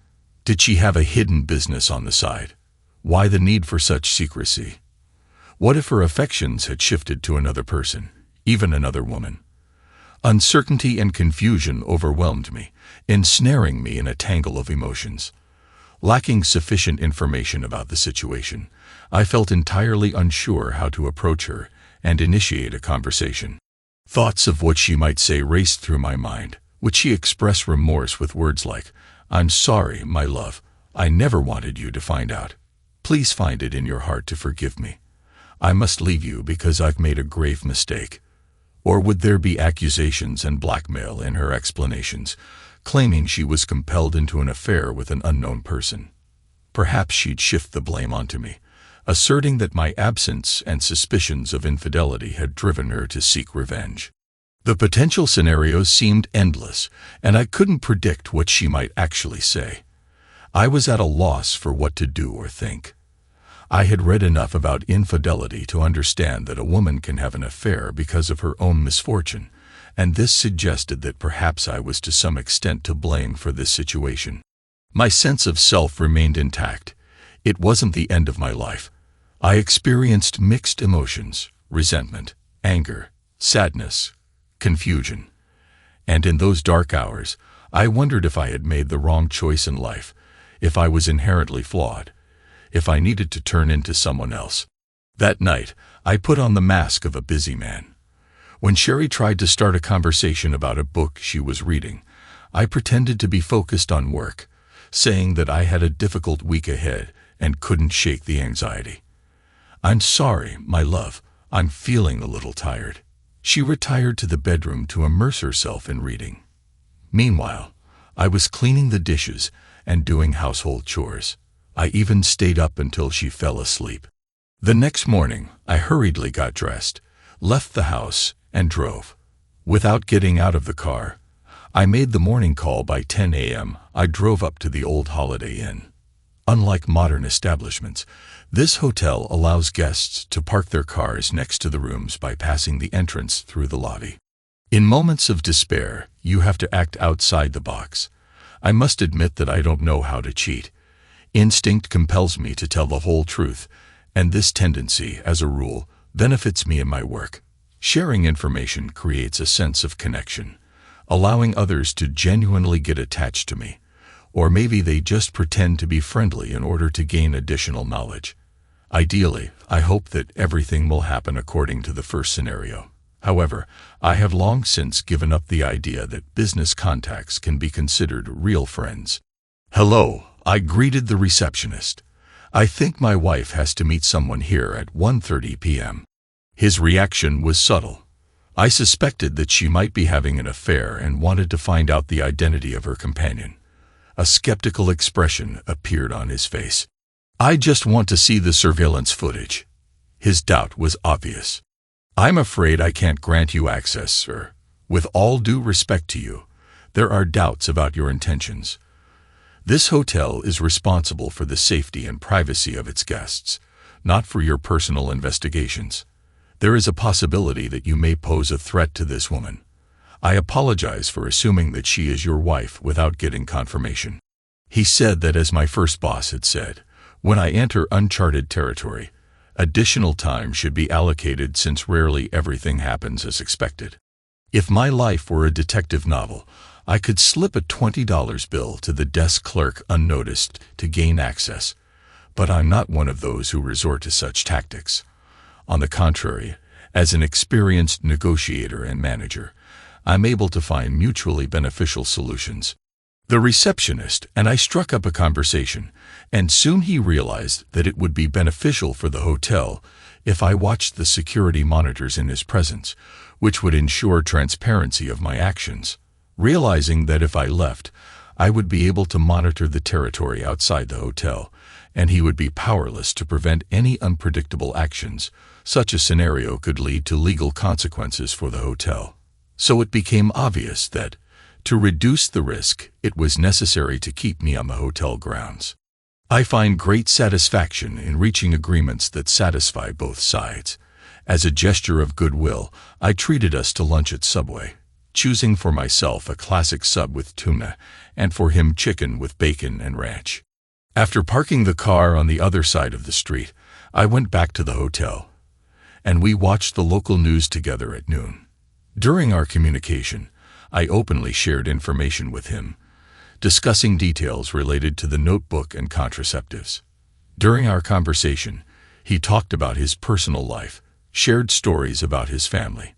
Did she have a hidden business on the side? Why the need for such secrecy? What if her affections had shifted to another person, even another woman? Uncertainty and confusion overwhelmed me, ensnaring me in a tangle of emotions. Lacking sufficient information about the situation, I felt entirely unsure how to approach her and initiate a conversation. Thoughts of what she might say raced through my mind. Would she express remorse with words like, "I'm sorry, my love. I never wanted you to find out. Please find it in your heart to forgive me. I must leave you because I've made a grave mistake." Or would there be accusations and blackmail in her explanations, claiming she was compelled into an affair with an unknown person? Perhaps she'd shift the blame onto me, asserting that my absence and suspicions of infidelity had driven her to seek revenge. The potential scenarios seemed endless, and I couldn't predict what she might actually say. I was at a loss for what to do or think. I had read enough about infidelity to understand that a woman can have an affair because of her own misfortune, and this suggested that perhaps I was to some extent to blame for this situation. My sense of self remained intact. It wasn't the end of my life. I experienced mixed emotions, resentment, anger, sadness, confusion. And in those dark hours, I wondered if I had made the wrong choice in life, if I was inherently flawed, if I needed to turn into someone else. That night, I put on the mask of a busy man. When Sherry tried to start a conversation about a book she was reading, I pretended to be focused on work, saying that I had a difficult week ahead and couldn't shake the anxiety. "I'm sorry, my love, I'm feeling a little tired." She retired to the bedroom to immerse herself in reading. Meanwhile, I was cleaning the dishes and doing household chores. I even stayed up until she fell asleep. The next morning, I hurriedly got dressed, left the house, and drove. Without getting out of the car, I made the morning call. By 10 a.m., I drove up to the old Holiday Inn. Unlike modern establishments, this hotel allows guests to park their cars next to the rooms by passing the entrance through the lobby. In moments of despair, you have to act outside the box. I must admit that I don't know how to cheat. Instinct compels me to tell the whole truth, and this tendency, as a rule, benefits me in my work. Sharing information creates a sense of connection, allowing others to genuinely get attached to me. Or maybe they just pretend to be friendly in order to gain additional knowledge. Ideally, I hope that everything will happen according to the first scenario. However, I have long since given up the idea that business contacts can be considered real friends. "Hello," I greeted the receptionist. "I think my wife has to meet someone here at 1:30 p.m. His reaction was subtle. I suspected that she might be having an affair and wanted to find out the identity of her companion. A skeptical expression appeared on his face. "I just want to see the surveillance footage." His doubt was obvious. "I'm afraid I can't grant you access, sir. With all due respect to you, there are doubts about your intentions. This hotel is responsible for the safety and privacy of its guests, not for your personal investigations. There is a possibility that you may pose a threat to this woman. I apologize for assuming that she is your wife without getting confirmation." He said that, as my first boss had said, when I enter uncharted territory, additional time should be allocated since rarely everything happens as expected. If my life were a detective novel, I could slip a $20 bill to the desk clerk unnoticed to gain access, but I'm not one of those who resort to such tactics. On the contrary, as an experienced negotiator and manager, I'm able to find mutually beneficial solutions. The receptionist and I struck up a conversation, and soon he realized that it would be beneficial for the hotel if I watched the security monitors in his presence, which would ensure transparency of my actions. Realizing that if I left, I would be able to monitor the territory outside the hotel, and he would be powerless to prevent any unpredictable actions. Such a scenario could lead to legal consequences for the hotel. So it became obvious that, to reduce the risk, it was necessary to keep me on the hotel grounds. I find great satisfaction in reaching agreements that satisfy both sides. As a gesture of goodwill, I treated us to lunch at Subway, choosing for myself a classic sub with tuna, and for him chicken with bacon and ranch. After parking the car on the other side of the street, I went back to the hotel, and we watched the local news together at noon. During our communication, I openly shared information with him, discussing details related to the notebook and contraceptives. During our conversation, he talked about his personal life, shared stories about his family,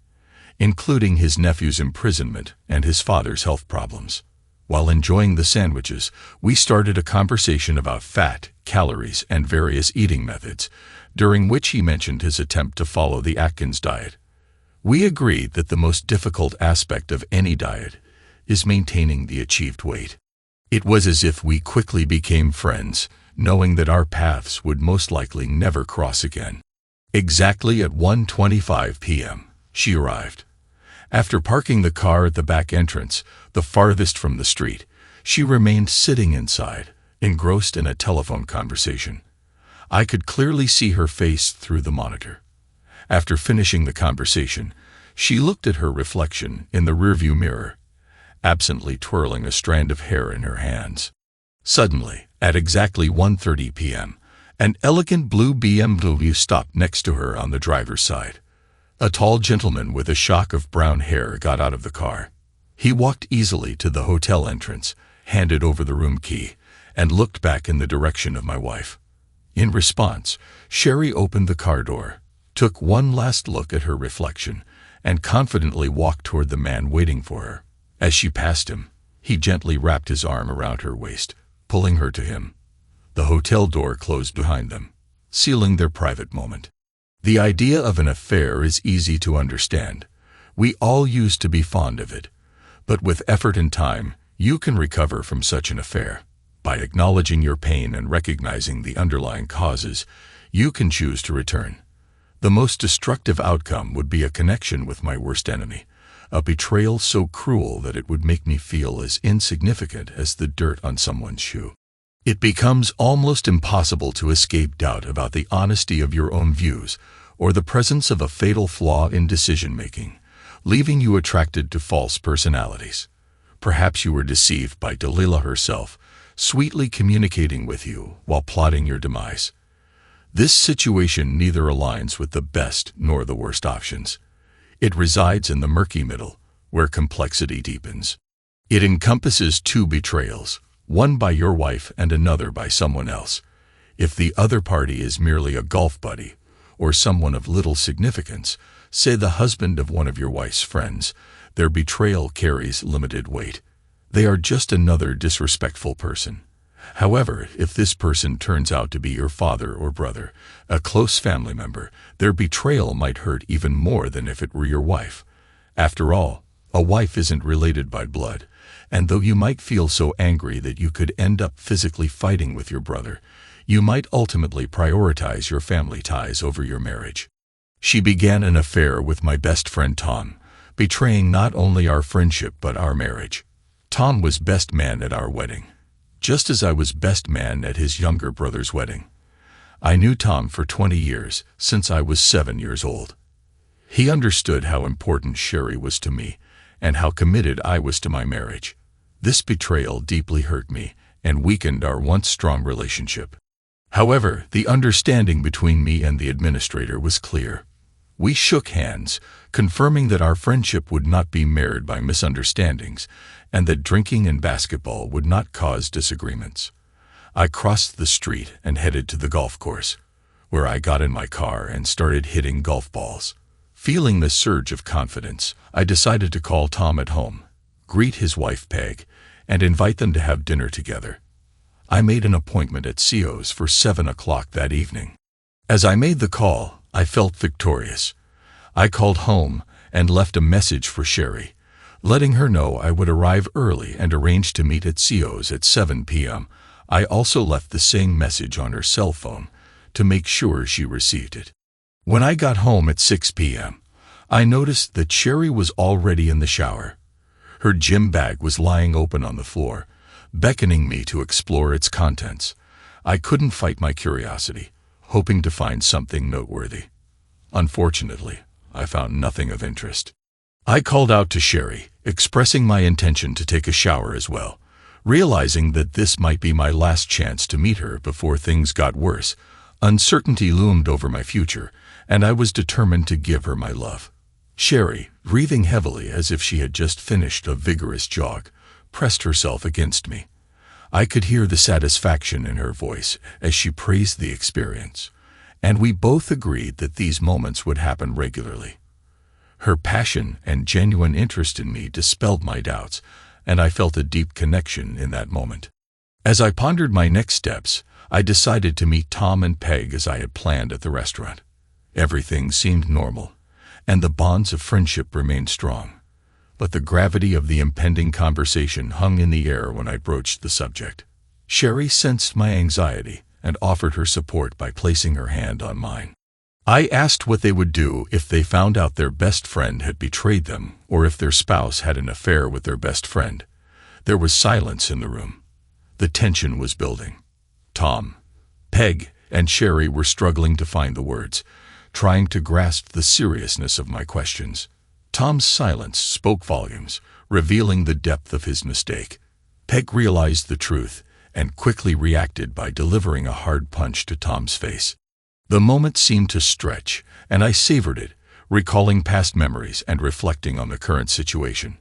including his nephew's imprisonment and his father's health problems. While enjoying the sandwiches, we started a conversation about fat, calories, and various eating methods, during which he mentioned his attempt to follow the Atkins diet. We agreed that the most difficult aspect of any diet is maintaining the achieved weight. It was as if we quickly became friends, knowing that our paths would most likely never cross again. Exactly at 1:25 p.m., she arrived. After parking the car at the back entrance, the farthest from the street, she remained sitting inside, engrossed in a telephone conversation. I could clearly see her face through the monitor. After finishing the conversation, she looked at her reflection in the rearview mirror, absently twirling a strand of hair in her hands. Suddenly, at exactly 1:30 p.m., an elegant blue BMW stopped next to her on the driver's side. A tall gentleman with a shock of brown hair got out of the car. He walked easily to the hotel entrance, handed over the room key, and looked back in the direction of my wife. In response, Sherry opened the car door, took one last look at her reflection, and confidently walked toward the man waiting for her. As she passed him, he gently wrapped his arm around her waist, pulling her to him. The hotel door closed behind them, sealing their private moment. The idea of an affair is easy to understand. We all used to be fond of it. But with effort and time, you can recover from such an affair. By acknowledging your pain and recognizing the underlying causes, you can choose to return. The most destructive outcome would be a connection with my worst enemy, a betrayal so cruel that it would make me feel as insignificant as the dirt on someone's shoe. It becomes almost impossible to escape doubt about the honesty of your own views or the presence of a fatal flaw in decision-making, leaving you attracted to false personalities. Perhaps you were deceived by Delilah herself, sweetly communicating with you while plotting your demise. This situation neither aligns with the best nor the worst options. It resides in the murky middle, where complexity deepens. It encompasses two betrayals, one by your wife and another by someone else. If the other party is merely a golf buddy, or someone of little significance, say the husband of one of your wife's friends, their betrayal carries limited weight. They are just another disrespectful person. However, if this person turns out to be your father or brother, a close family member, their betrayal might hurt even more than if it were your wife. After all, a wife isn't related by blood, and though you might feel so angry that you could end up physically fighting with your brother, you might ultimately prioritize your family ties over your marriage. She began an affair with my best friend Tom, betraying not only our friendship but our marriage. Tom was best man at our wedding, just as I was best man at his younger brother's wedding. I knew Tom for 20 years, since I was 7 years old. He understood how important Sherry was to me, and how committed I was to my marriage. This betrayal deeply hurt me, and weakened our once strong relationship. However, the understanding between me and the administrator was clear. We shook hands, confirming that our friendship would not be marred by misunderstandings, and that drinking and basketball would not cause disagreements. I crossed the street and headed to the golf course, where I got in my car and started hitting golf balls. Feeling the surge of confidence, I decided to call Tom at home, greet his wife Peg, and invite them to have dinner together. I made an appointment at CO's for 7 o'clock that evening. As I made the call, I felt victorious. I called home and left a message for Sherry, letting her know I would arrive early and arrange to meet at CO's at 7 p.m. I also left the same message on her cell phone to make sure she received it. When I got home at 6 p.m., I noticed that Sherry was already in the shower. Her gym bag was lying open on the floor, beckoning me to explore its contents. I couldn't fight my curiosity, hoping to find something noteworthy. Unfortunately, I found nothing of interest. I called out to Sherry, expressing my intention to take a shower as well. Realizing that this might be my last chance to meet her before things got worse, uncertainty loomed over my future, and I was determined to give her my love. Sherry, breathing heavily as if she had just finished a vigorous jog, pressed herself against me. I could hear the satisfaction in her voice as she praised the experience, and we both agreed that these moments would happen regularly. Her passion and genuine interest in me dispelled my doubts, and I felt a deep connection in that moment. As I pondered my next steps, I decided to meet Tom and Peg as I had planned at the restaurant. Everything seemed normal, and the bonds of friendship remained strong. But the gravity of the impending conversation hung in the air when I broached the subject. Sherry sensed my anxiety and offered her support by placing her hand on mine. I asked what they would do if they found out their best friend had betrayed them, or if their spouse had an affair with their best friend. There was silence in the room. The tension was building. Tom, Peg, and Sherry were struggling to find the words, trying to grasp the seriousness of my questions. Tom's silence spoke volumes, revealing the depth of his mistake. Peg realized the truth and quickly reacted by delivering a hard punch to Tom's face. The moment seemed to stretch, and I savored it, recalling past memories and reflecting on the current situation.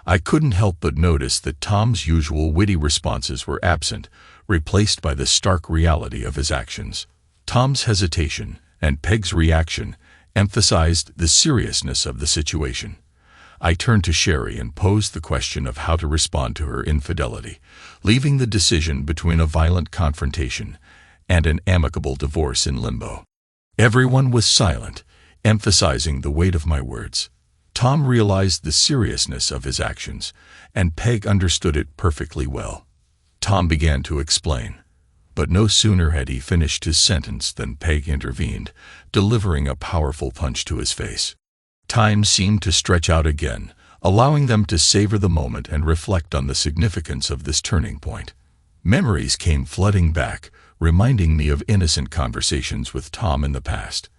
I couldn't help but notice that Tom's usual witty responses were absent, replaced by the stark reality of his actions. Tom's hesitation and Peg's reaction emphasized the seriousness of the situation. I turned to Sherry and posed the question of how to respond to her infidelity, leaving the decision between a violent confrontation and an amicable divorce in limbo. Everyone was silent, emphasizing the weight of my words. Tom realized the seriousness of his actions, and Peg understood it perfectly well. Tom began to explain, but no sooner had he finished his sentence than Peg intervened, delivering a powerful punch to his face. Time seemed to stretch out again, allowing them to savor the moment and reflect on the significance of this turning point. Memories came flooding back, reminding me of innocent conversations with Tom in the past.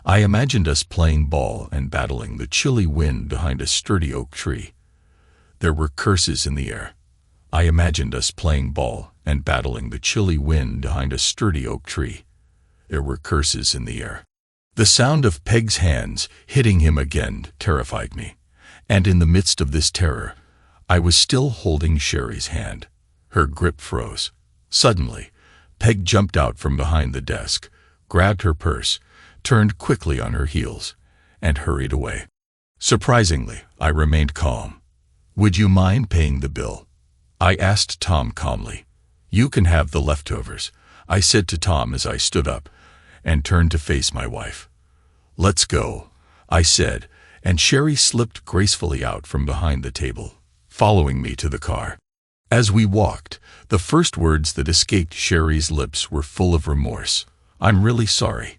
I imagined us playing ball and battling the chilly wind behind a sturdy oak tree. There were curses in the air. I imagined us playing ball and battling the chilly wind behind a sturdy oak tree. There were curses in the air. The sound of Peg's hands hitting him again terrified me, and in the midst of this terror, I was still holding Sherry's hand. Her grip froze. Suddenly, Peg jumped out from behind the desk, grabbed her purse, turned quickly on her heels, and hurried away. Surprisingly, I remained calm. "Would you mind paying the bill?" I asked Tom calmly. "You can have the leftovers," I said to Tom as I stood up and turned to face my wife. "Let's go," I said, and Sherry slipped gracefully out from behind the table, following me to the car. As we walked, the first words that escaped Sherry's lips were full of remorse. "I'm really sorry.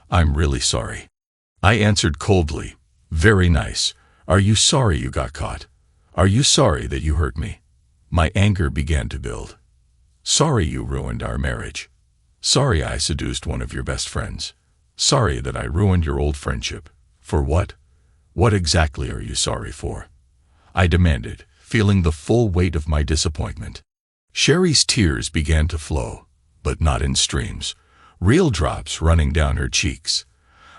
I'm really sorry." I answered coldly, "Very nice. Are you sorry you got caught? Are you sorry that you hurt me?" My anger began to build. "Sorry you ruined our marriage. Sorry I seduced one of your best friends. Sorry that I ruined your old friendship. For what? What exactly are you sorry for?" I demanded, feeling the full weight of my disappointment. Sherry's tears began to flow, but not in streams, real drops running down her cheeks.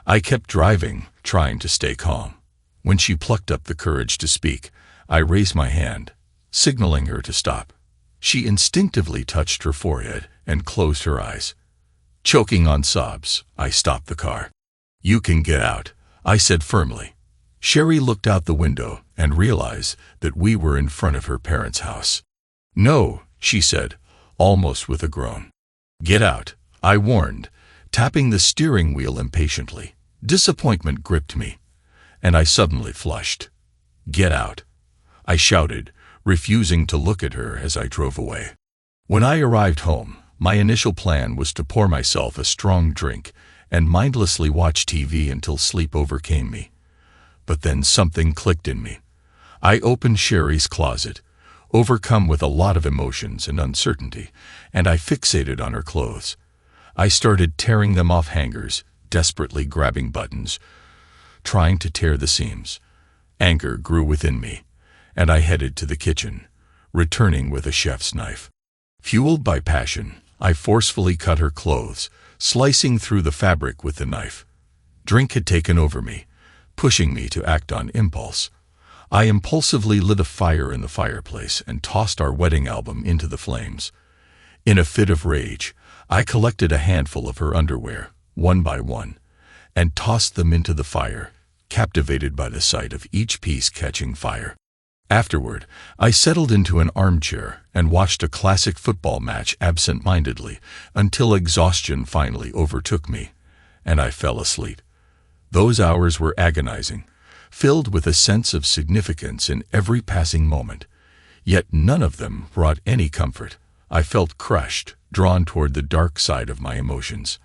I kept driving, trying to stay calm. When she plucked up the courage to speak, I raised my hand, signaling her to stop. She instinctively touched her forehead and closed her eyes. Choking on sobs, I stopped the car. "You can get out," I said firmly. Sherry looked out the window and realized that we were in front of her parents' house. "No," she said, almost with a groan. "Get out," I warned, tapping the steering wheel impatiently. Disappointment gripped me, and I suddenly flushed. "Get out," I shouted, refusing to look at her as I drove away. When I arrived home, my initial plan was to pour myself a strong drink and mindlessly watch TV until sleep overcame me. But then something clicked in me. I opened Sherry's closet, overcome with a lot of emotions and uncertainty, and I fixated on her clothes. I started tearing them off hangers, desperately grabbing buttons, trying to tear the seams. Anger grew within me, and I headed to the kitchen, returning with a chef's knife. Fueled by passion, I forcefully cut her clothes, slicing through the fabric with the knife. Drink had taken over me, pushing me to act on impulse. I impulsively lit a fire in the fireplace and tossed our wedding album into the flames. In a fit of rage, I collected a handful of her underwear, one by one, and tossed them into the fire, captivated by the sight of each piece catching fire. Afterward, I settled into an armchair and watched a classic football match absent-mindedly until exhaustion finally overtook me, and I fell asleep. Those hours were agonizing, filled with a sense of significance in every passing moment, yet none of them brought any comfort. I felt crushed, drawn toward the dark side of my emotions.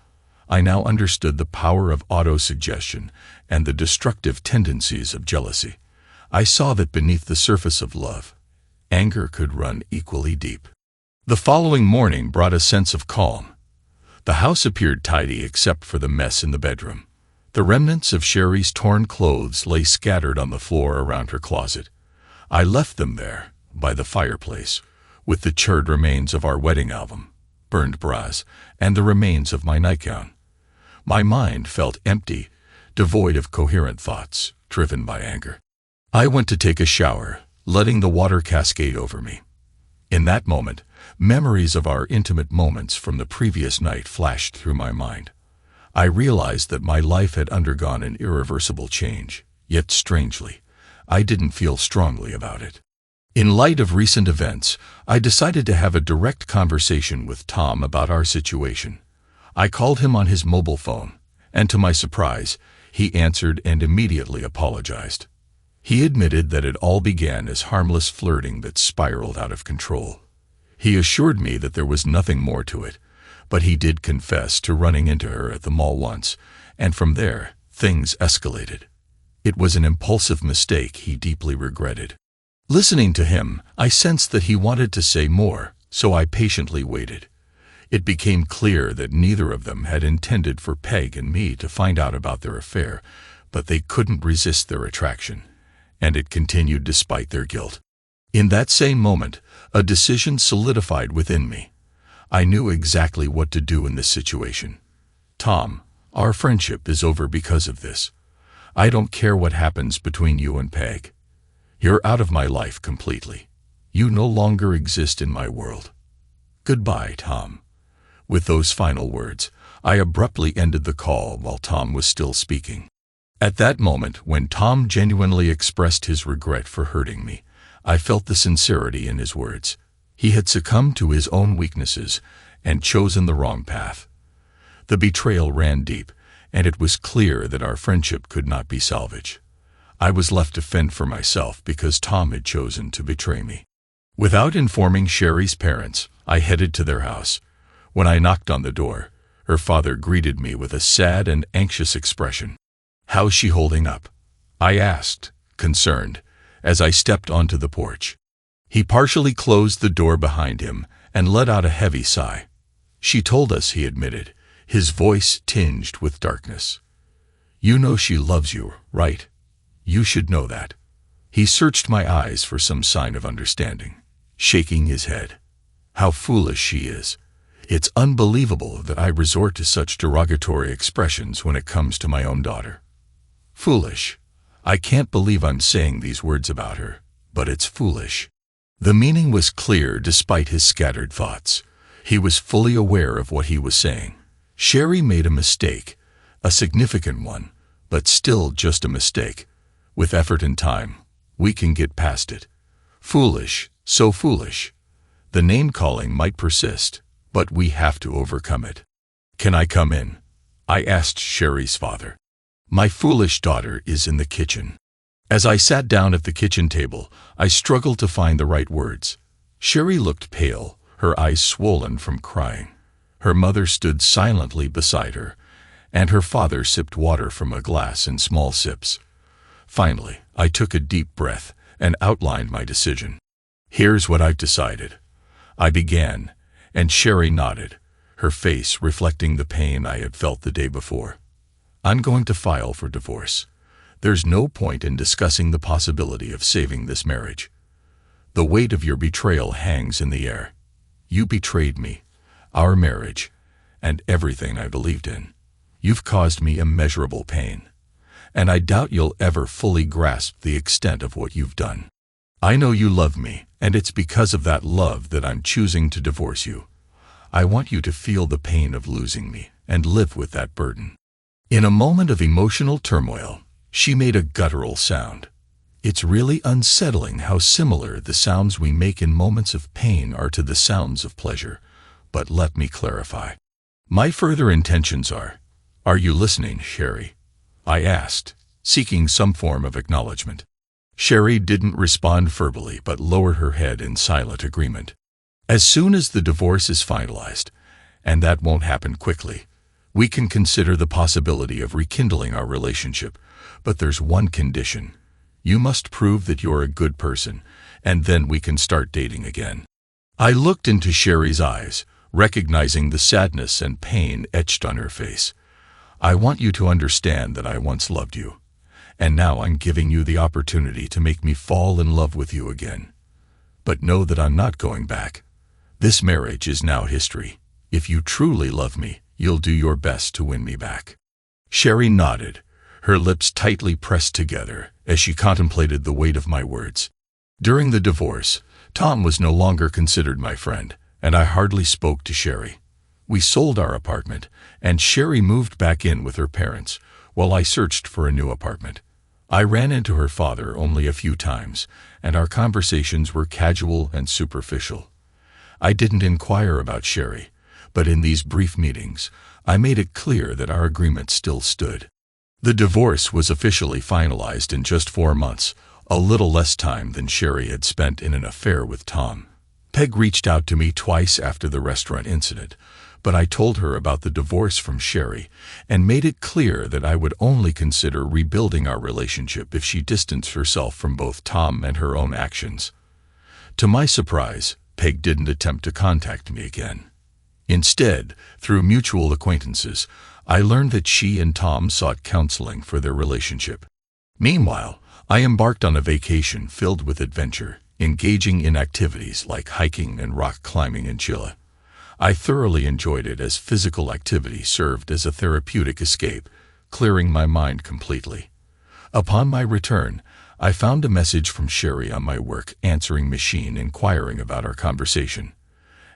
I now understood the power of autosuggestion and the destructive tendencies of jealousy. I saw that beneath the surface of love, anger could run equally deep. The following morning brought a sense of calm. The house appeared tidy except for the mess in the bedroom. The remnants of Sherry's torn clothes lay scattered on the floor around her closet. I left them there, by the fireplace, with the charred remains of our wedding album, burned bras, and the remains of my nightgown. My mind felt empty, devoid of coherent thoughts, driven by anger. I went to take a shower, letting the water cascade over me. In that moment, memories of our intimate moments from the previous night flashed through my mind. I realized that my life had undergone an irreversible change, yet strangely, I didn't feel strongly about it. In light of recent events, I decided to have a direct conversation with Tom about our situation. I called him on his mobile phone, and to my surprise, he answered and immediately apologized. He admitted that it all began as harmless flirting that spiraled out of control. He assured me that there was nothing more to it, but he did confess to running into her at the mall once, and from there, things escalated. It was an impulsive mistake he deeply regretted. Listening to him, I sensed that he wanted to say more, so I patiently waited. It became clear that neither of them had intended for Peg and me to find out about their affair, but they couldn't resist their attraction, and it continued despite their guilt. In that same moment, a decision solidified within me. I knew exactly what to do in this situation. Tom, our friendship is over because of this. I don't care what happens between you and Peg. You're out of my life completely. You no longer exist in my world. Goodbye, Tom. With those final words, I abruptly ended the call while Tom was still speaking. At that moment, when Tom genuinely expressed his regret for hurting me, I felt the sincerity in his words. He had succumbed to his own weaknesses and chosen the wrong path. The betrayal ran deep, and it was clear that our friendship could not be salvaged. I was left to fend for myself because Tom had chosen to betray me. Without informing Sherry's parents, I headed to their house. When I knocked on the door, her father greeted me with a sad and anxious expression. "How's she holding up?" I asked, concerned, as I stepped onto the porch. He partially closed the door behind him and let out a heavy sigh. "She told us," he admitted, his voice tinged with darkness. "You know she loves you, right? You should know that." He searched my eyes for some sign of understanding, shaking his head. "How foolish she is. It's unbelievable that I resort to such derogatory expressions when it comes to my own daughter. Foolish. I can't believe I'm saying these words about her, but it's foolish." The meaning was clear despite his scattered thoughts. He was fully aware of what he was saying. Sherry made a mistake, a significant one, but still just a mistake. With effort and time, we can get past it. Foolish, so foolish. The name-calling might persist, but we have to overcome it. "Can I come in?" I asked Sherry's father. "My foolish daughter is in the kitchen." As I sat down at the kitchen table, I struggled to find the right words. Sherry looked pale, her eyes swollen from crying. Her mother stood silently beside her, and her father sipped water from a glass in small sips. Finally, I took a deep breath and outlined my decision. "Here's what I've decided," I began, and Sherry nodded, her face reflecting the pain I had felt the day before. "I'm going to file for divorce. There's no point in discussing the possibility of saving this marriage. The weight of your betrayal hangs in the air. You betrayed me, our marriage, and everything I believed in. You've caused me immeasurable pain, and I doubt you'll ever fully grasp the extent of what you've done. I know you love me, and it's because of that love that I'm choosing to divorce you. I want you to feel the pain of losing me and live with that burden." In a moment of emotional turmoil, she made a guttural sound. It's really unsettling how similar the sounds we make in moments of pain are to the sounds of pleasure. But let me clarify. My further intentions are you listening, Sherry? I asked, seeking some form of acknowledgement. Sherry didn't respond verbally but lowered her head in silent agreement. "As soon as the divorce is finalized, and that won't happen quickly, we can consider the possibility of rekindling our relationship, but there's one condition. You must prove that you're a good person, and then we can start dating again." I looked into Sherry's eyes, recognizing the sadness and pain etched on her face. "I want you to understand that I once loved you, and now I'm giving you the opportunity to make me fall in love with you again. But know that I'm not going back. This marriage is now history. If you truly love me, you'll do your best to win me back." Sherry nodded, her lips tightly pressed together as she contemplated the weight of my words. During the divorce, Tom was no longer considered my friend, and I hardly spoke to Sherry. We sold our apartment, and Sherry moved back in with her parents, while I searched for a new apartment. I ran into her father only a few times, and our conversations were casual and superficial. I didn't inquire about Sherry, but in these brief meetings, I made it clear that our agreement still stood. The divorce was officially finalized in just 4 months, a little less time than Sherry had spent in an affair with Tom. Peg reached out to me twice after the restaurant incident, but I told her about the divorce from Sherry and made it clear that I would only consider rebuilding our relationship if she distanced herself from both Tom and her own actions. To my surprise, Peg didn't attempt to contact me again. Instead, through mutual acquaintances, I learned that she and Tom sought counseling for their relationship. Meanwhile, I embarked on a vacation filled with adventure, engaging in activities like hiking and rock climbing in Chile. I thoroughly enjoyed it as physical activity served as a therapeutic escape, clearing my mind completely. Upon my return, I found a message from Sherry on my work answering machine inquiring about our conversation.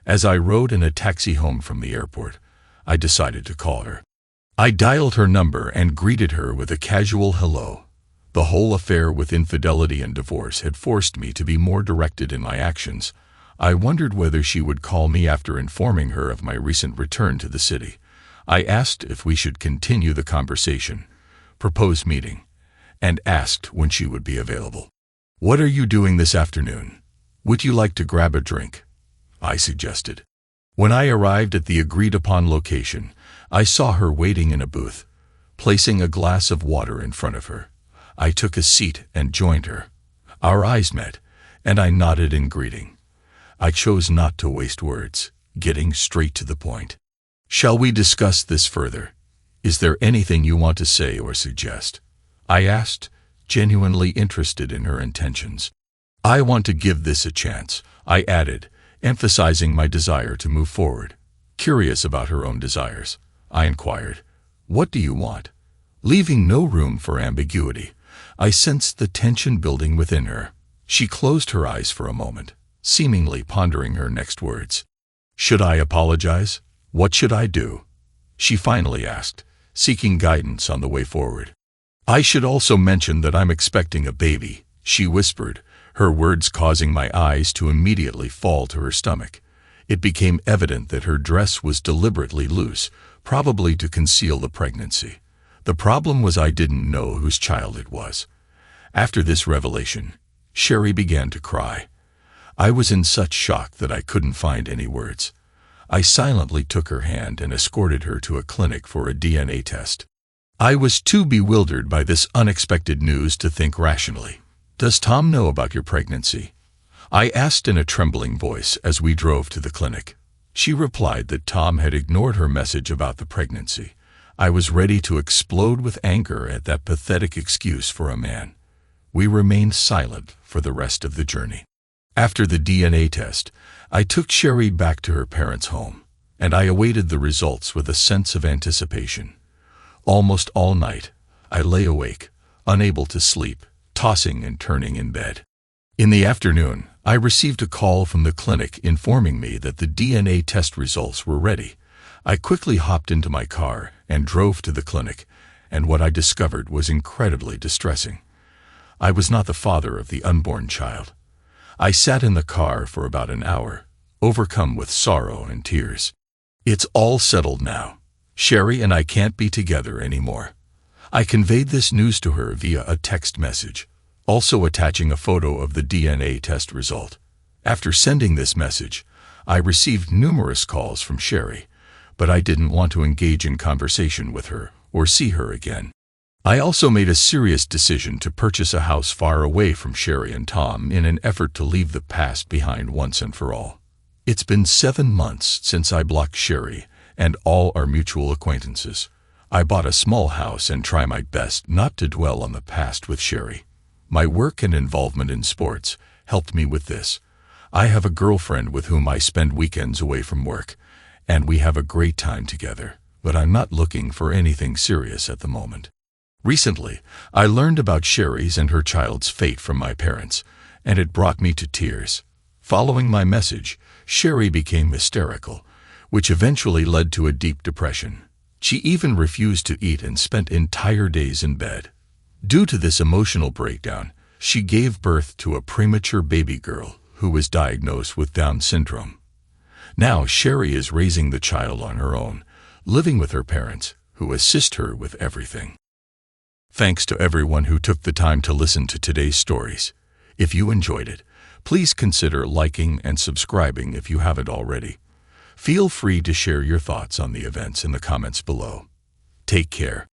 As I rode in a taxi home from the airport, I decided to call her. I dialed her number and greeted her with a casual hello. The whole affair with infidelity and divorce had forced me to be more directed in my actions. I wondered whether she would call me after informing her of my recent return to the city. I asked if we should continue the conversation, propose meeting, and asked when she would be available. "What are you doing this afternoon? Would you like to grab a drink?" I suggested. When I arrived at the agreed-upon location, I saw her waiting in a booth, placing a glass of water in front of her. I took a seat and joined her. Our eyes met, and I nodded in greeting. I chose not to waste words, getting straight to the point. "Shall we discuss this further? Is there anything you want to say or suggest?" I asked, genuinely interested in her intentions. "I want to give this a chance," I added, emphasizing my desire to move forward. Curious about her own desires, I inquired, "What do you want?" Leaving no room for ambiguity, I sensed the tension building within her. She closed her eyes for a moment, seemingly pondering her next words. "Should I apologize? What should I do?" she finally asked, seeking guidance on the way forward. "I should also mention that I'm expecting a baby," she whispered, her words causing my eyes to immediately fall to her stomach. It became evident that her dress was deliberately loose, probably to conceal the pregnancy. The problem was I didn't know whose child it was. After this revelation, Sherry began to cry. I was in such shock that I couldn't find any words. I silently took her hand and escorted her to a clinic for a DNA test. I was too bewildered by this unexpected news to think rationally. "Does Tom know about your pregnancy?" I asked in a trembling voice as we drove to the clinic. She replied that Tom had ignored her message about the pregnancy. I was ready to explode with anger at that pathetic excuse for a man. We remained silent for the rest of the journey. After the DNA test, I took Sherry back to her parents' home, and I awaited the results with a sense of anticipation. Almost all night, I lay awake, unable to sleep, tossing and turning in bed. In the afternoon, I received a call from the clinic informing me that the DNA test results were ready. I quickly hopped into my car and drove to the clinic, and what I discovered was incredibly distressing. I was not the father of the unborn child. I sat in the car for about an hour, overcome with sorrow and tears. "It's all settled now. Sherry and I can't be together anymore." I conveyed this news to her via a text message, also attaching a photo of the DNA test result. After sending this message, I received numerous calls from Sherry, but I didn't want to engage in conversation with her or see her again. I also made a serious decision to purchase a house far away from Sherry and Tom in an effort to leave the past behind once and for all. It's been 7 months since I blocked Sherry and all our mutual acquaintances. I bought a small house and try my best not to dwell on the past with Sherry. My work and involvement in sports helped me with this. I have a girlfriend with whom I spend weekends away from work, and we have a great time together, but I'm not looking for anything serious at the moment. Recently, I learned about Sherry's and her child's fate from my parents, and it brought me to tears. Following my message, Sherry became hysterical. which eventually led to a deep depression. She even refused to eat and spent entire days in bed. Due to this emotional breakdown, she gave birth to a premature baby girl who was diagnosed with Down syndrome. Now Sherry is raising the child on her own, living with her parents, who assist her with everything. Thanks to everyone who took the time to listen to today's stories. If you enjoyed it, please consider liking and subscribing if you haven't already. Feel free to share your thoughts on the events in the comments below. Take care.